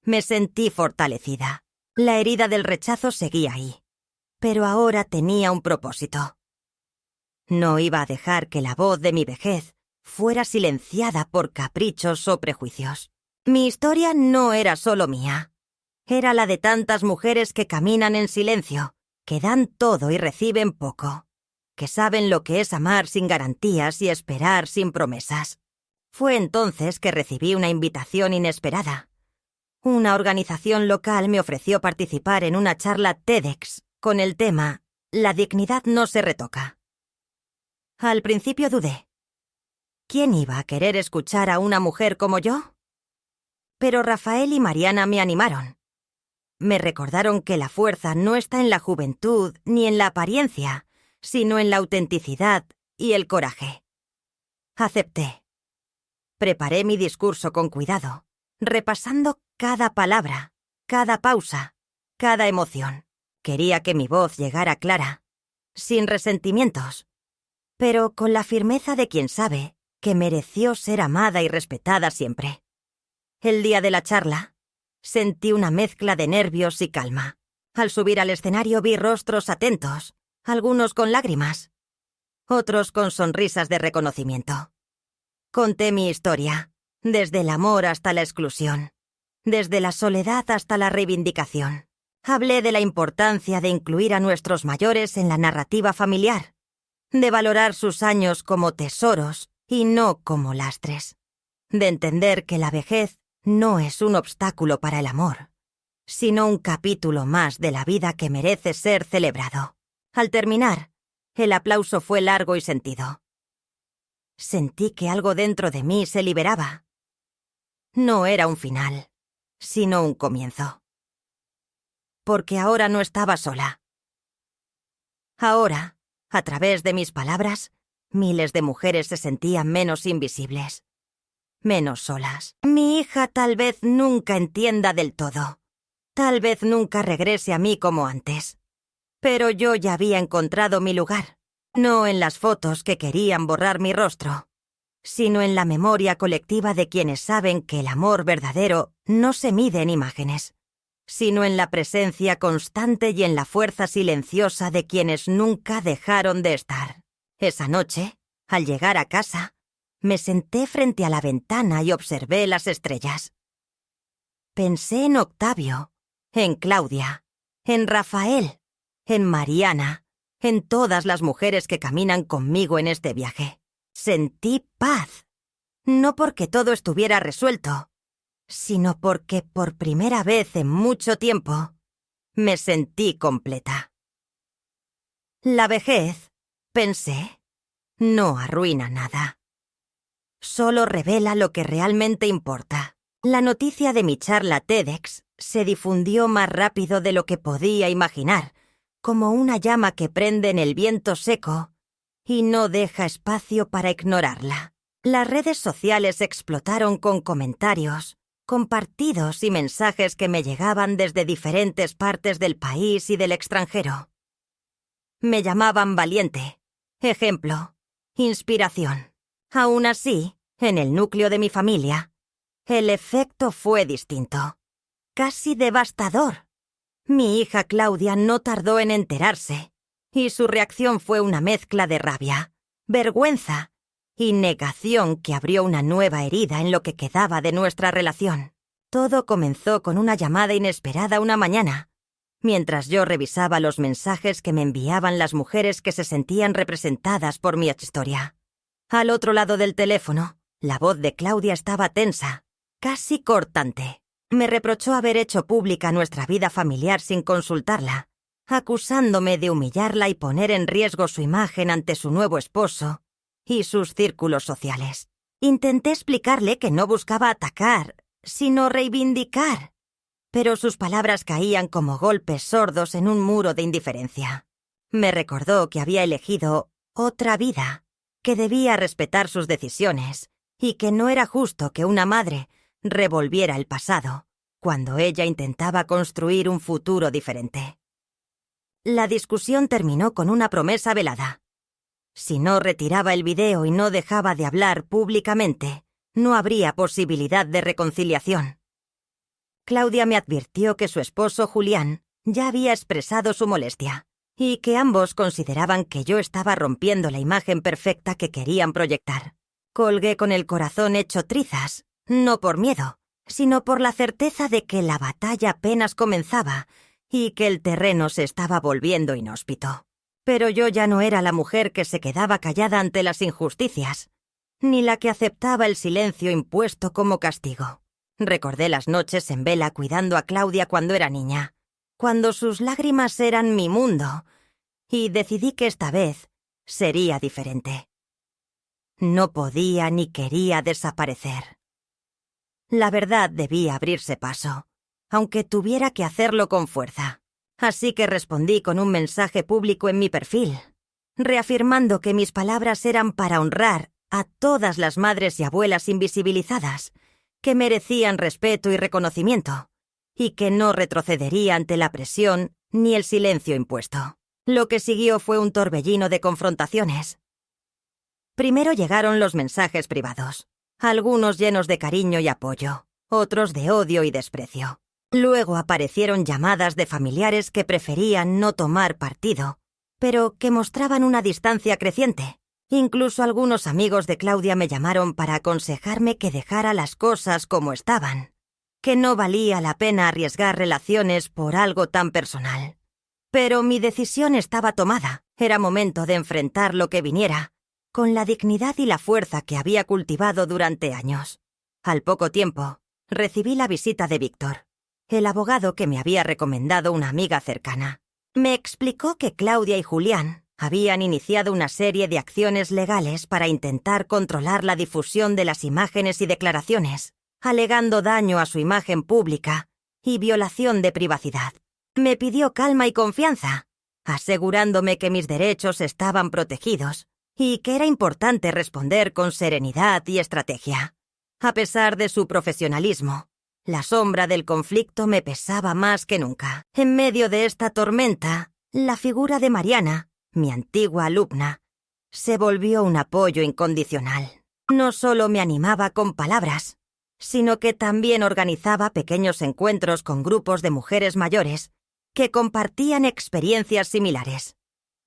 Me sentí fortalecida. La herida del rechazo seguía ahí, pero ahora tenía un propósito. No iba a dejar que la voz de mi vejez fuera silenciada por caprichos o prejuicios. Mi historia no era solo mía. Era la de tantas mujeres que caminan en silencio, que dan todo y reciben poco, que saben lo que es amar sin garantías y esperar sin promesas. Fue entonces que recibí una invitación inesperada. Una organización local me ofreció participar en una charla TEDx con el tema «La dignidad no se retoca». Al principio dudé. ¿Quién iba a querer escuchar a una mujer como yo? Pero Rafael y Mariana me animaron. Me recordaron que la fuerza no está en la juventud ni en la apariencia, sino en la autenticidad y el coraje. Acepté. Preparé mi discurso con cuidado, repasando cada palabra, cada pausa, cada emoción. Quería que mi voz llegara clara, sin resentimientos, pero con la firmeza de quien sabe que mereció ser amada y respetada siempre. El día de la charla, sentí una mezcla de nervios y calma. Al subir al escenario vi rostros atentos, algunos con lágrimas, otros con sonrisas de reconocimiento. Conté mi historia, desde el amor hasta la exclusión, desde la soledad hasta la reivindicación. Hablé de la importancia de incluir a nuestros mayores en la narrativa familiar, de valorar sus años como tesoros y no como lastres, de entender que la vejez no es un obstáculo para el amor, sino un capítulo más de la vida que merece ser celebrado. Al terminar, el aplauso fue largo y sentido. Sentí que algo dentro de mí se liberaba. No era un final, sino un comienzo. porque ahora no estaba sola. Ahora, a través de mis palabras, miles de mujeres se sentían menos invisibles, menos solas. Mi hija tal vez nunca entienda del todo. Tal vez nunca regrese a mí como antes. Pero yo ya había encontrado mi lugar, no en las fotos que querían borrar mi rostro, sino en la memoria colectiva de quienes saben que el amor verdadero no se mide en imágenes, sino en la presencia constante y en la fuerza silenciosa de quienes nunca dejaron de estar. Esa noche, al llegar a casa, me senté frente a la ventana y observé las estrellas. Pensé en Octavio, en Claudia, en Rafael, en Mariana, en todas las mujeres que caminan conmigo en este viaje. Sentí paz, no porque todo estuviera resuelto, sino porque por primera vez en mucho tiempo me sentí completa. La vejez, pensé, no arruina nada. Solo revela lo que realmente importa. La noticia de mi charla TEDx se difundió más rápido de lo que podía imaginar, como una llama que prende en el viento seco y no deja espacio para ignorarla. Las redes sociales explotaron con comentarios, compartidos y mensajes que me llegaban desde diferentes partes del país y del extranjero. Me llamaban valiente, ejemplo, inspiración. Aún así, en el núcleo de mi familia, el efecto fue distinto, casi devastador. Mi hija Claudia no tardó en enterarse, y su reacción fue una mezcla de rabia, vergüenza y negación que abrió una nueva herida en lo que quedaba de nuestra relación. Todo comenzó con una llamada inesperada una mañana, mientras yo revisaba los mensajes que me enviaban las mujeres que se sentían representadas por mi historia. Al otro lado del teléfono, la voz de Claudia estaba tensa, casi cortante. Me reprochó haber hecho pública nuestra vida familiar sin consultarla, acusándome de humillarla y poner en riesgo su imagen ante su nuevo esposo y sus círculos sociales. Intenté explicarle que no buscaba atacar, sino reivindicar, pero sus palabras caían como golpes sordos en un muro de indiferencia. Me recordó que había elegido otra vida, que debía respetar sus decisiones y que no era justo que una madre revolviera el pasado cuando ella intentaba construir un futuro diferente. La discusión terminó con una promesa velada. Si no retiraba el video y no dejaba de hablar públicamente, no habría posibilidad de reconciliación. Claudia me advirtió que su esposo Julián ya había expresado su molestia y que ambos consideraban que yo estaba rompiendo la imagen perfecta que querían proyectar. Colgué con el corazón hecho trizas, no por miedo, sino por la certeza de que la batalla apenas comenzaba y que el terreno se estaba volviendo inhóspito. Pero yo ya no era la mujer que se quedaba callada ante las injusticias, ni la que aceptaba el silencio impuesto como castigo. Recordé las noches en vela cuidando a Claudia cuando era niña, cuando sus lágrimas eran mi mundo, y decidí que esta vez sería diferente. No podía ni quería desaparecer. La verdad debía abrirse paso, aunque tuviera que hacerlo con fuerza. Así que respondí con un mensaje público en mi perfil, reafirmando que mis palabras eran para honrar a todas las madres y abuelas invisibilizadas, que merecían respeto y reconocimiento, y que no retrocedería ante la presión ni el silencio impuesto. Lo que siguió fue un torbellino de confrontaciones. Primero llegaron los mensajes privados, algunos llenos de cariño y apoyo, otros de odio y desprecio. Luego aparecieron llamadas de familiares que preferían no tomar partido, pero que mostraban una distancia creciente. Incluso algunos amigos de Claudia me llamaron para aconsejarme que dejara las cosas como estaban, que no valía la pena arriesgar relaciones por algo tan personal. Pero mi decisión estaba tomada. Era momento de enfrentar lo que viniera, con la dignidad y la fuerza que había cultivado durante años. Al poco tiempo, recibí la visita de Víctor, el abogado que me había recomendado una amiga cercana. Me explicó que Claudia y Julián habían iniciado una serie de acciones legales para intentar controlar la difusión de las imágenes y declaraciones, alegando daño a su imagen pública y violación de privacidad. Me pidió calma y confianza, asegurándome que mis derechos estaban protegidos y que era importante responder con serenidad y estrategia. A pesar de su profesionalismo, la sombra del conflicto me pesaba más que nunca. En medio de esta tormenta, la figura de Mariana, mi antigua alumna, se volvió un apoyo incondicional. No solo me animaba con palabras, sino que también organizaba pequeños encuentros con grupos de mujeres mayores que compartían experiencias similares.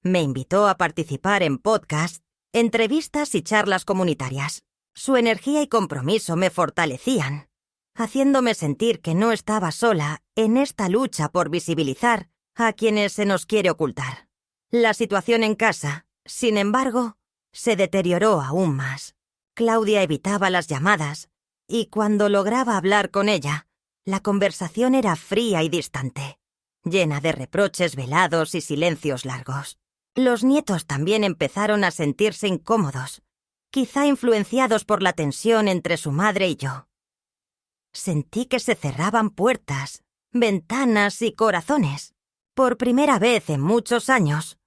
Me invitó a participar en podcasts, entrevistas y charlas comunitarias. Su energía y compromiso me fortalecían, haciéndome sentir que no estaba sola en esta lucha por visibilizar a quienes se nos quiere ocultar. La situación en casa, sin embargo, se deterioró aún más. Claudia evitaba las llamadas, y cuando lograba hablar con ella, la conversación era fría y distante, llena de reproches velados y silencios largos. Los nietos también empezaron a sentirse incómodos, quizá influenciados por la tensión entre su madre y yo. Sentí que se cerraban puertas, ventanas y corazones. Por primera vez en muchos años,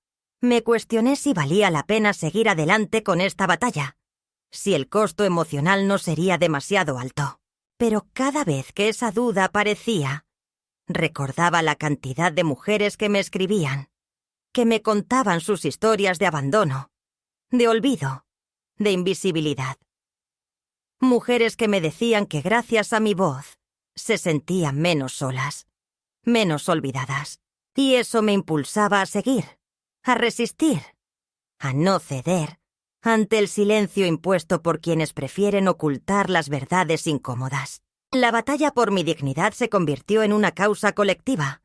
me cuestioné si valía la pena seguir adelante con esta batalla, si el costo emocional no sería demasiado alto. Pero cada vez que esa duda aparecía, recordaba la cantidad de mujeres que me escribían, que me contaban sus historias de abandono, de olvido, de invisibilidad. Mujeres que me decían que gracias a mi voz se sentían menos solas, menos olvidadas. Y eso me impulsaba a seguir, a resistir, a no ceder ante el silencio impuesto por quienes prefieren ocultar las verdades incómodas. La batalla por mi dignidad se convirtió en una causa colectiva,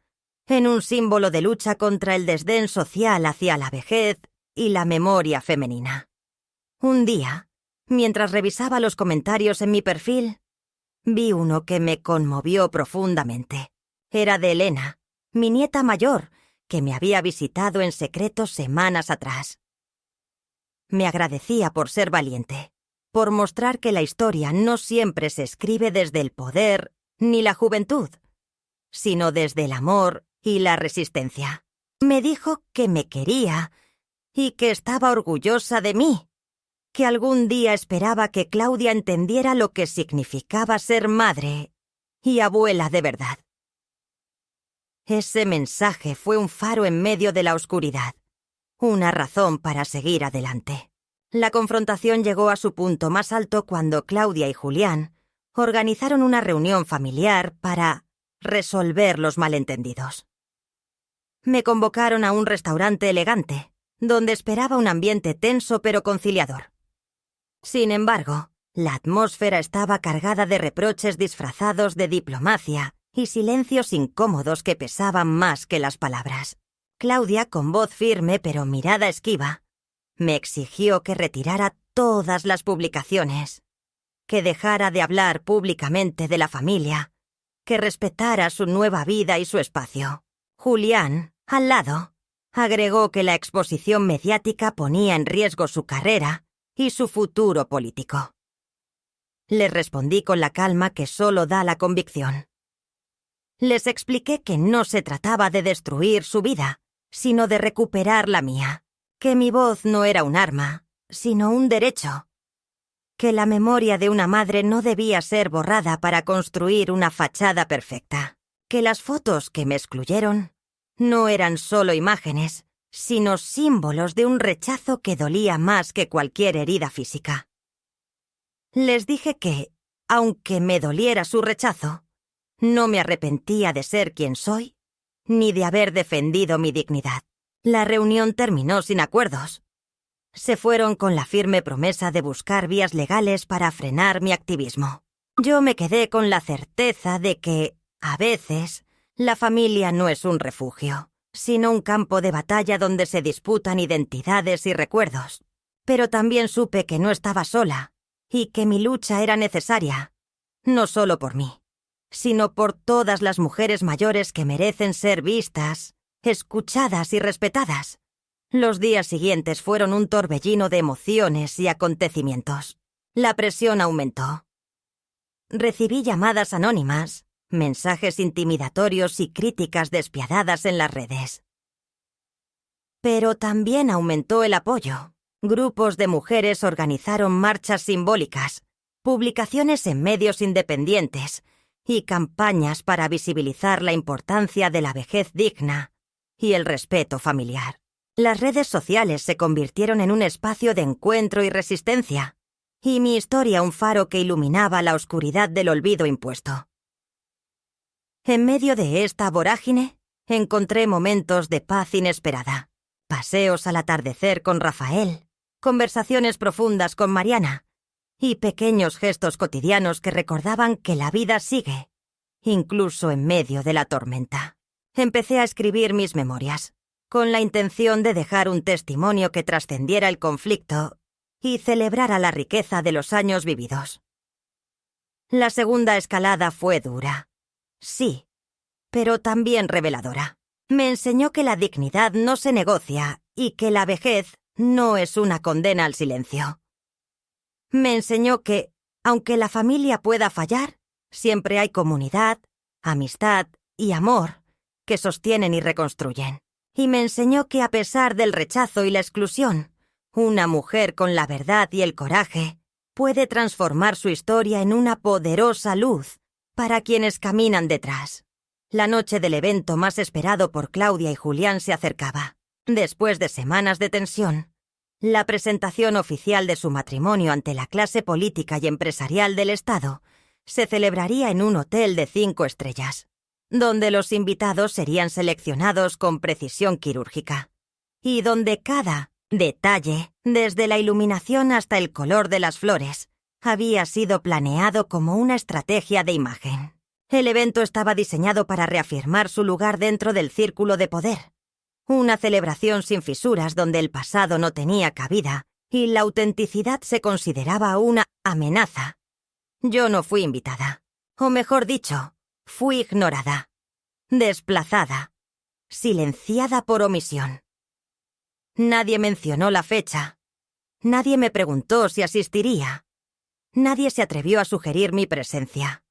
en un símbolo de lucha contra el desdén social hacia la vejez y la memoria femenina. Un día, mientras revisaba los comentarios en mi perfil, vi uno que me conmovió profundamente. Era de Elena, mi nieta mayor, que me había visitado en secreto semanas atrás. Me agradecía por ser valiente, por mostrar que la historia no siempre se escribe desde el poder ni la juventud, sino desde el amor y la resistencia. Me dijo que me quería y que estaba orgullosa de mí, que algún día esperaba que Claudia entendiera lo que significaba ser madre y abuela de verdad. Ese mensaje fue un faro en medio de la oscuridad, una razón para seguir adelante. La confrontación llegó a su punto más alto cuando Claudia y Julián organizaron una reunión familiar para resolver los malentendidos. Me convocaron a un restaurante elegante, donde esperaba un ambiente tenso pero conciliador. Sin embargo, la atmósfera estaba cargada de reproches disfrazados de diplomacia y silencios incómodos que pesaban más que las palabras. Claudia, con voz firme pero mirada esquiva, me exigió que retirara todas las publicaciones, que dejara de hablar públicamente de la familia, que respetara su nueva vida y su espacio. Julián, al lado, agregó que la exposición mediática ponía en riesgo su carrera y su futuro político. Le respondí con la calma que solo da la convicción. Les expliqué que no se trataba de destruir su vida, sino de recuperar la mía, que mi voz no era un arma, sino un derecho, que la memoria de una madre no debía ser borrada para construir una fachada perfecta, que las fotos que me excluyeron no eran solo imágenes, sino símbolos de un rechazo que dolía más que cualquier herida física. Les dije que, aunque me doliera su rechazo, no me arrepentía de ser quien soy, ni de haber defendido mi dignidad. La reunión terminó sin acuerdos. Se fueron con la firme promesa de buscar vías legales para frenar mi activismo. Yo me quedé con la certeza de que, a veces, la familia no es un refugio, sino un campo de batalla donde se disputan identidades y recuerdos. Pero también supe que no estaba sola y que mi lucha era necesaria, no solo por mí, sino por todas las mujeres mayores que merecen ser vistas, escuchadas y respetadas. Los días siguientes fueron un torbellino de emociones y acontecimientos. La presión aumentó. Recibí llamadas anónimas, mensajes intimidatorios y críticas despiadadas en las redes. Pero también aumentó el apoyo. Grupos de mujeres organizaron marchas simbólicas, publicaciones en medios independientes y campañas para visibilizar la importancia de la vejez digna y el respeto familiar. Las redes sociales se convirtieron en un espacio de encuentro y resistencia, y mi historia un faro que iluminaba la oscuridad del olvido impuesto. En medio de esta vorágine, encontré momentos de paz inesperada. Paseos al atardecer con Rafael, conversaciones profundas con Mariana y pequeños gestos cotidianos que recordaban que la vida sigue, incluso en medio de la tormenta. Empecé a escribir mis memorias, con la intención de dejar un testimonio que trascendiera el conflicto y celebrara la riqueza de los años vividos. La segunda escalada fue dura, sí, pero también reveladora. Me enseñó que la dignidad no se negocia y que la vejez no es una condena al silencio. Me enseñó que, aunque la familia pueda fallar, siempre hay comunidad, amistad y amor que sostienen y reconstruyen. Y me enseñó que a pesar del rechazo y la exclusión, una mujer con la verdad y el coraje puede transformar su historia en una poderosa luz para quienes caminan detrás. La noche del evento más esperado por Claudia y Julián se acercaba. Después de semanas de tensión, la presentación oficial de su matrimonio ante la clase política y empresarial del Estado se celebraría en un hotel de 5 estrellas, donde los invitados serían seleccionados con precisión quirúrgica, y donde cada detalle, desde la iluminación hasta el color de las flores, había sido planeado como una estrategia de imagen. El evento estaba diseñado para reafirmar su lugar dentro del círculo de poder. Una celebración sin fisuras donde el pasado no tenía cabida y la autenticidad se consideraba una amenaza. Yo no fui invitada. O mejor dicho, fui ignorada, desplazada, silenciada por omisión. Nadie mencionó la fecha. Nadie me preguntó si asistiría. Nadie se atrevió a sugerir mi presencia.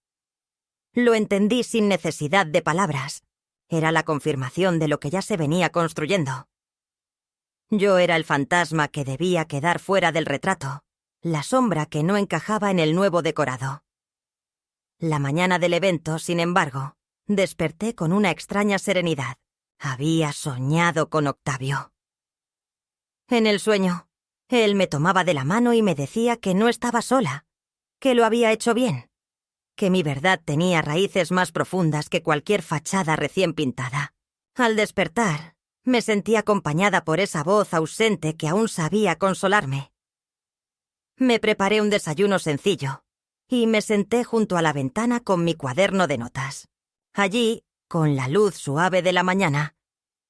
Lo entendí sin necesidad de palabras. Era la confirmación de lo que ya se venía construyendo. Yo era el fantasma que debía quedar fuera del retrato, la sombra que no encajaba en el nuevo decorado. La mañana del evento, sin embargo, desperté con una extraña serenidad. Había soñado con Octavio. En el sueño, él me tomaba de la mano y me decía que no estaba sola, que lo había hecho bien, que mi verdad tenía raíces más profundas que cualquier fachada recién pintada. Al despertar, me sentí acompañada por esa voz ausente que aún sabía consolarme. Me preparé un desayuno sencillo y me senté junto a la ventana con mi cuaderno de notas. Allí, con la luz suave de la mañana,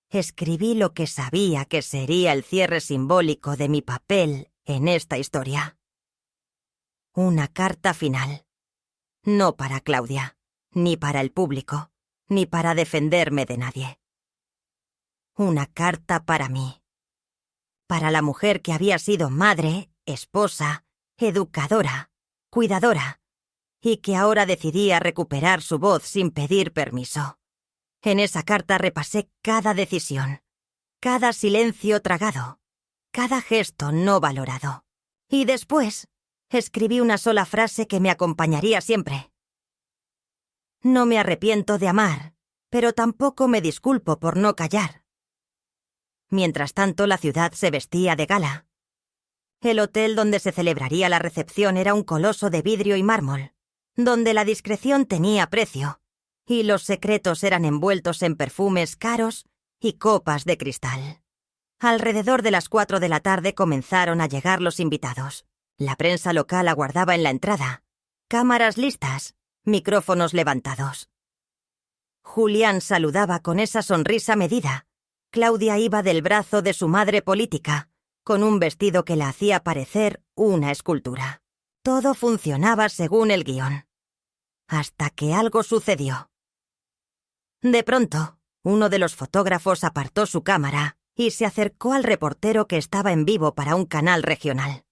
escribí lo que sabía que sería el cierre simbólico de mi papel en esta historia. Una carta final. No para Claudia, ni para el público, ni para defenderme de nadie. Una carta para mí. Para la mujer que había sido madre, esposa, educadora, cuidadora, y que ahora decidía recuperar su voz sin pedir permiso. En esa carta repasé cada decisión, cada silencio tragado, cada gesto no valorado. Y después escribí una sola frase que me acompañaría siempre. No me arrepiento de amar, pero tampoco me disculpo por no callar. Mientras tanto, la ciudad se vestía de gala. El hotel donde se celebraría la recepción era un coloso de vidrio y mármol, donde la discreción tenía precio, y los secretos eran envueltos en perfumes caros y copas de cristal. Alrededor de las 4 de la tarde comenzaron a llegar los invitados. La prensa local aguardaba en la entrada. Cámaras listas, micrófonos levantados. Julián saludaba con esa sonrisa medida. Claudia iba del brazo de su madre política, con un vestido que la hacía parecer una escultura. Todo funcionaba según el guión. Hasta que algo sucedió. De pronto, uno de los fotógrafos apartó su cámara y se acercó al reportero que estaba en vivo para un canal regional.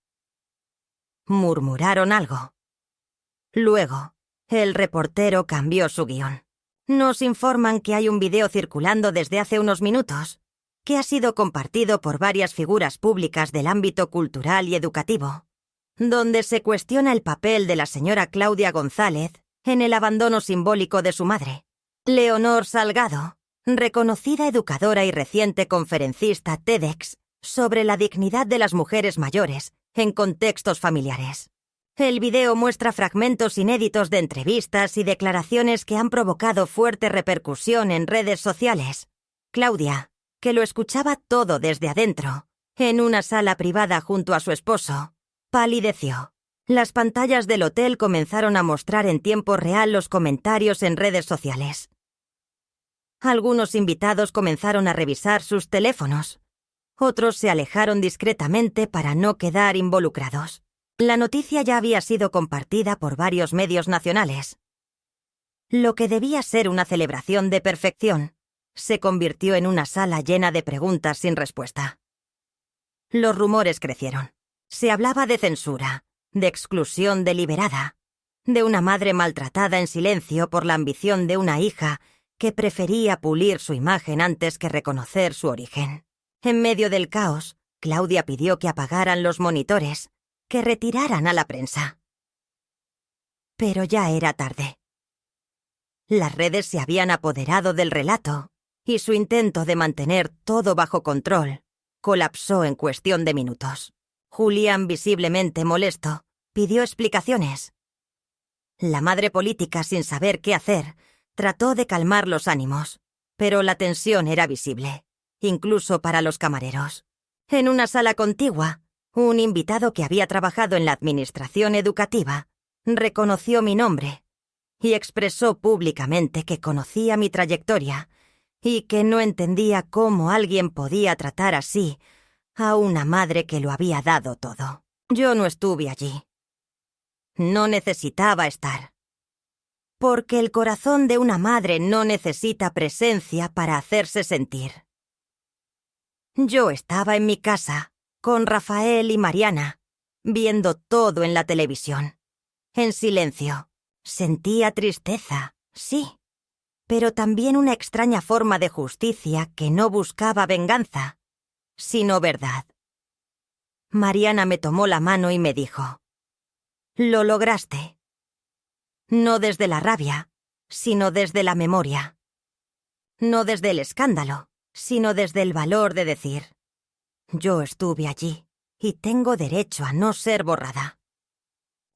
Murmuraron algo. Luego, El reportero cambió su guión. Nos informan que hay un video circulando desde hace unos minutos, que ha sido compartido por varias figuras públicas del ámbito cultural y educativo, donde se cuestiona el papel de la señora Claudia González en el abandono simbólico de su madre, Leonor Salgado, reconocida educadora y reciente conferencista TEDx sobre la dignidad de las mujeres mayores en contextos familiares. El video muestra fragmentos inéditos de entrevistas y declaraciones que han provocado fuerte repercusión en redes sociales. Claudia, que lo escuchaba todo desde adentro, en una sala privada junto a su esposo, palideció. Las pantallas del hotel comenzaron a mostrar en tiempo real los comentarios en redes sociales. Algunos invitados comenzaron a revisar sus teléfonos. Otros se alejaron discretamente para no quedar involucrados. La noticia ya había sido compartida por varios medios nacionales. Lo que debía ser una celebración de perfección se convirtió en una sala llena de preguntas sin respuesta. Los rumores crecieron. Se hablaba de censura, de exclusión deliberada, de una madre maltratada en silencio por la ambición de una hija que prefería pulir su imagen antes que reconocer su origen. En medio del caos, Claudia pidió que apagaran los monitores, que retiraran a la prensa. Pero ya era tarde. Las redes se habían apoderado del relato y su intento de mantener todo bajo control colapsó en cuestión de minutos. Julián, visiblemente molesto, pidió explicaciones. La madre política, sin saber qué hacer, trató de calmar los ánimos, pero la tensión era visible, incluso para los camareros. En una sala contigua, un invitado que había trabajado en la administración educativa reconoció mi nombre y expresó públicamente que conocía mi trayectoria y que no entendía cómo alguien podía tratar así a una madre que lo había dado todo. Yo no estuve allí. No necesitaba estar. Porque el corazón de una madre no necesita presencia para hacerse sentir. Yo estaba en mi casa, con Rafael y Mariana, viendo todo en la televisión. En silencio. Sentía tristeza, sí, pero también una extraña forma de justicia que no buscaba venganza, sino verdad. Mariana me tomó la mano y me dijo: «Lo lograste». No desde la rabia, sino desde la memoria. No desde el escándalo, sino desde el valor de decir: «Yo estuve allí y tengo derecho a no ser borrada».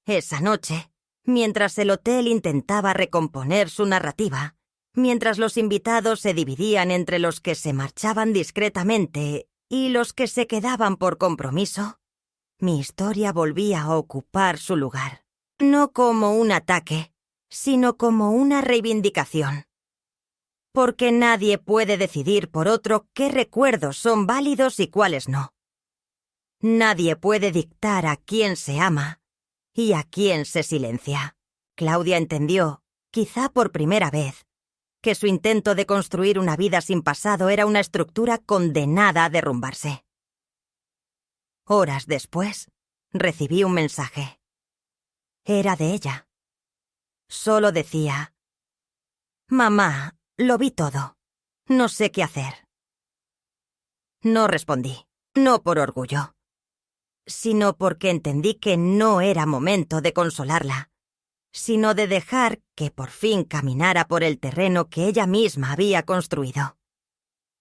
Esa noche, mientras el hotel intentaba recomponer su narrativa, mientras los invitados se dividían entre los que se marchaban discretamente y los que se quedaban por compromiso, mi historia volvía a ocupar su lugar. No como un ataque, sino como una reivindicación. Porque nadie puede decidir por otro qué recuerdos son válidos y cuáles no. Nadie puede dictar a quién se ama y a quién se silencia. Claudia entendió, quizá por primera vez, que su intento de construir una vida sin pasado era una estructura condenada a derrumbarse. Horas después, recibí un mensaje. Era de ella. Solo decía: «Mamá, lo vi todo. No sé qué hacer». No respondí, no por orgullo, sino porque entendí que no era momento de consolarla, sino de dejar que por fin caminara por el terreno que ella misma había construido.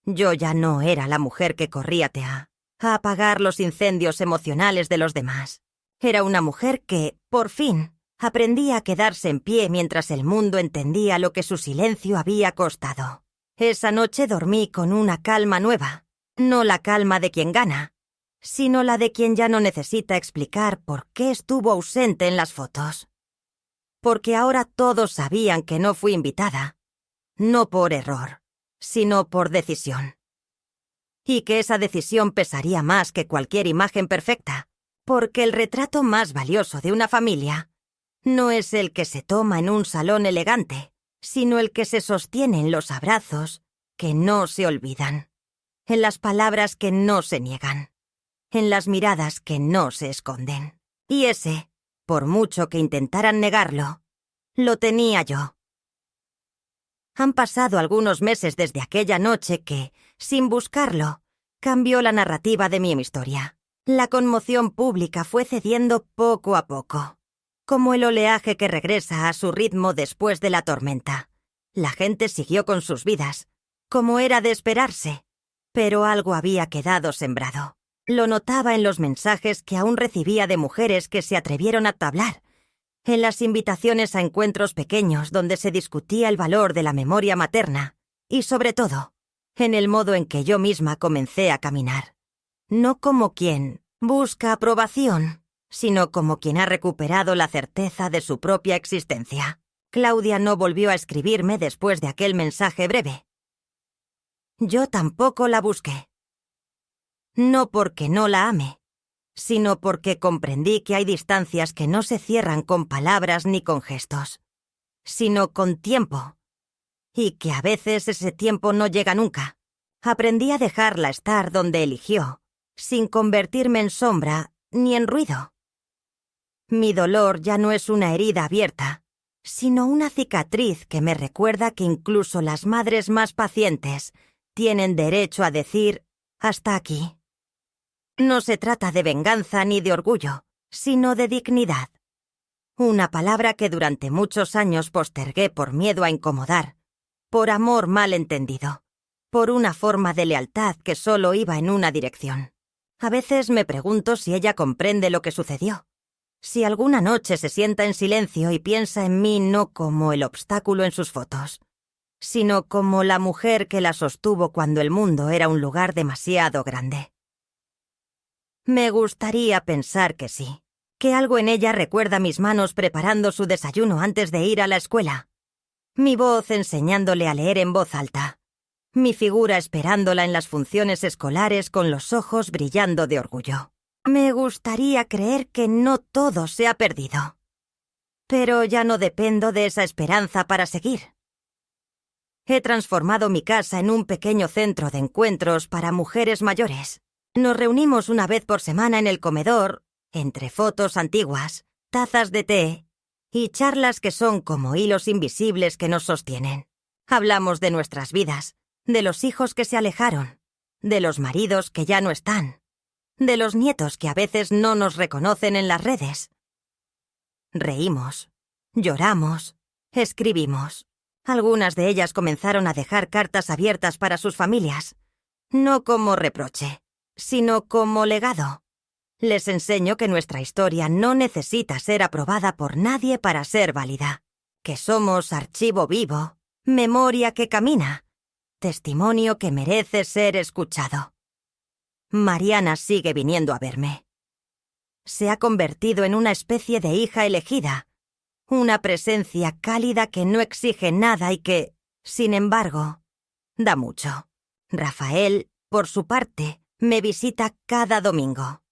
Yo ya no era la mujer que corría a apagar los incendios emocionales de los demás. Era una mujer que, por fin, aprendía a quedarse en pie mientras el mundo entendía lo que su silencio había costado. Esa noche dormí con una calma nueva, no la calma de quien gana, sino la de quien ya no necesita explicar por qué estuvo ausente en las fotos. Porque ahora todos sabían que no fui invitada, no por error, sino por decisión. Y que esa decisión pesaría más que cualquier imagen perfecta, porque el retrato más valioso de una familia no es el que se toma en un salón elegante, sino el que se sostiene en los abrazos que no se olvidan, en las palabras que no se niegan, en las miradas que no se esconden. Y ese, por mucho que intentaran negarlo, Lo tenía yo. Han pasado algunos meses desde aquella noche que, sin buscarlo, cambió la narrativa de mi historia. La conmoción pública fue cediendo poco a poco, como el oleaje que regresa a su ritmo después de la tormenta. La gente siguió con sus vidas, como era de esperarse, pero algo había quedado sembrado. Lo notaba en los mensajes que aún recibía de mujeres que se atrevieron a hablar, en las invitaciones a encuentros pequeños donde se discutía el valor de la memoria materna y, sobre todo, en el modo en que yo misma comencé a caminar. No como quien busca aprobación, sino como quien ha recuperado la certeza de su propia existencia. Claudia no volvió a escribirme después de aquel mensaje breve. Yo tampoco la busqué. No porque no la ame, sino porque comprendí que hay distancias que no se cierran con palabras ni con gestos, sino con tiempo, y que a veces ese tiempo no llega nunca. Aprendí a dejarla estar donde eligió, sin convertirme en sombra ni en ruido. Mi dolor ya no es una herida abierta, sino una cicatriz que me recuerda que incluso las madres más pacientes tienen derecho a decir «hasta aquí». No se trata de venganza ni de orgullo, sino de dignidad. Una palabra que durante muchos años postergué por miedo a incomodar, por amor mal entendido, por una forma de lealtad que solo iba en una dirección. A veces me pregunto si ella comprende lo que sucedió. Si alguna noche se sienta en silencio y piensa en mí no como el obstáculo en sus fotos, sino como la mujer que la sostuvo cuando el mundo era un lugar demasiado grande. Me gustaría pensar que sí, que algo en ella recuerda mis manos preparando su desayuno antes de ir a la escuela, mi voz enseñándole a leer en voz alta, mi figura esperándola en las funciones escolares con los ojos brillando de orgullo. Me gustaría creer que no todo se ha perdido. Pero ya no dependo de esa esperanza para seguir. He transformado mi casa en un pequeño centro de encuentros para mujeres mayores. Nos reunimos una vez por semana en el comedor, entre fotos antiguas, tazas de té y charlas que son como hilos invisibles que nos sostienen. Hablamos de nuestras vidas, de los hijos que se alejaron, de los maridos que ya no están, de los nietos que a veces no nos reconocen en las redes. Reímos, lloramos, escribimos. Algunas de ellas comenzaron a dejar cartas abiertas para sus familias, no como reproche, sino como legado. Les enseño que nuestra historia no necesita ser aprobada por nadie para ser válida, que somos archivo vivo, memoria que camina, testimonio que merece ser escuchado. Mariana sigue viniendo a verme. Se ha convertido en una especie de hija elegida, una presencia cálida que no exige nada y que, sin embargo, da mucho. Rafael, por su parte, me visita cada domingo.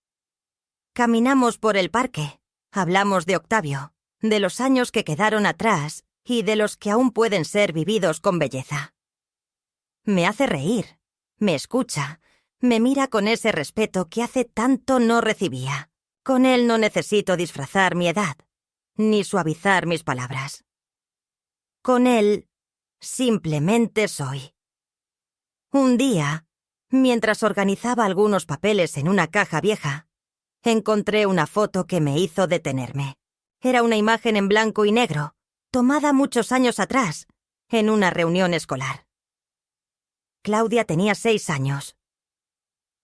Caminamos por el parque, hablamos de Octavio, de los años que quedaron atrás y de los que aún pueden ser vividos con belleza. Me hace reír, me escucha, me mira con ese respeto que hace tanto no recibía. Con él no necesito disfrazar mi edad, ni suavizar mis palabras. Con él, simplemente soy. Un día, mientras organizaba algunos papeles en una caja vieja, encontré una foto que me hizo detenerme. Era una imagen en blanco y negro, tomada muchos años atrás, en una reunión escolar. Claudia tenía 6 años.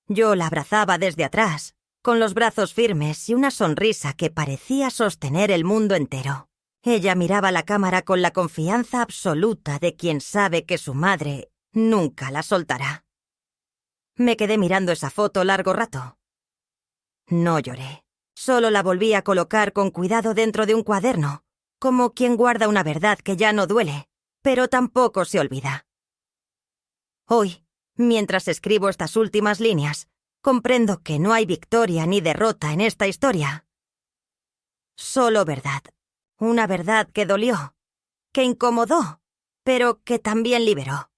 Yo la abrazaba desde atrás, con los brazos firmes y una sonrisa que parecía sostener el mundo entero. Ella miraba la cámara con la confianza absoluta de quien sabe que su madre nunca la soltará. Me quedé mirando esa foto largo rato. No lloré. Solo la volví a colocar con cuidado dentro de un cuaderno, como quien guarda una verdad que ya no duele, pero tampoco se olvida. Hoy, mientras escribo estas últimas líneas, comprendo que no hay victoria ni derrota en esta historia. Solo verdad. Una verdad que dolió, que incomodó, pero que también liberó.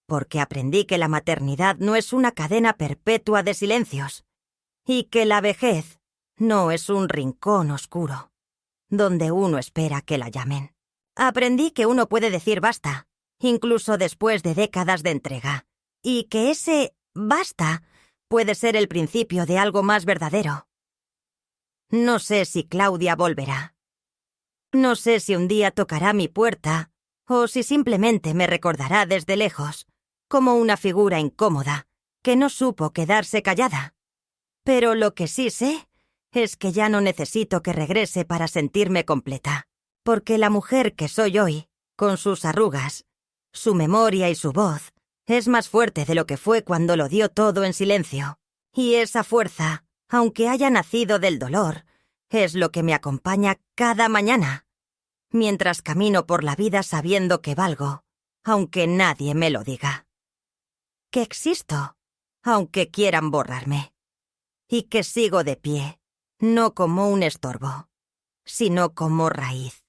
Porque aprendí que la maternidad no es una cadena perpetua de silencios, y que la vejez no es un rincón oscuro. donde uno espera que la llamen. Aprendí que uno puede decir basta, incluso después de décadas de entrega, y que ese basta puede ser el principio de algo más verdadero. No sé si Claudia volverá. No sé si un día tocará mi puerta o si simplemente me recordará desde lejos, como una figura incómoda que no supo quedarse callada. Pero lo que sí sé es que ya no necesito que regrese para sentirme completa, porque la mujer que soy hoy, con sus arrugas, su memoria y su voz, es más fuerte de lo que fue cuando lo dio todo en silencio. Y esa fuerza, aunque haya nacido del dolor, es lo que me acompaña cada mañana, mientras camino por la vida sabiendo que valgo, aunque nadie me lo diga. Que existo, aunque quieran borrarme. Y que sigo de pie, no como un estorbo, sino como raíz.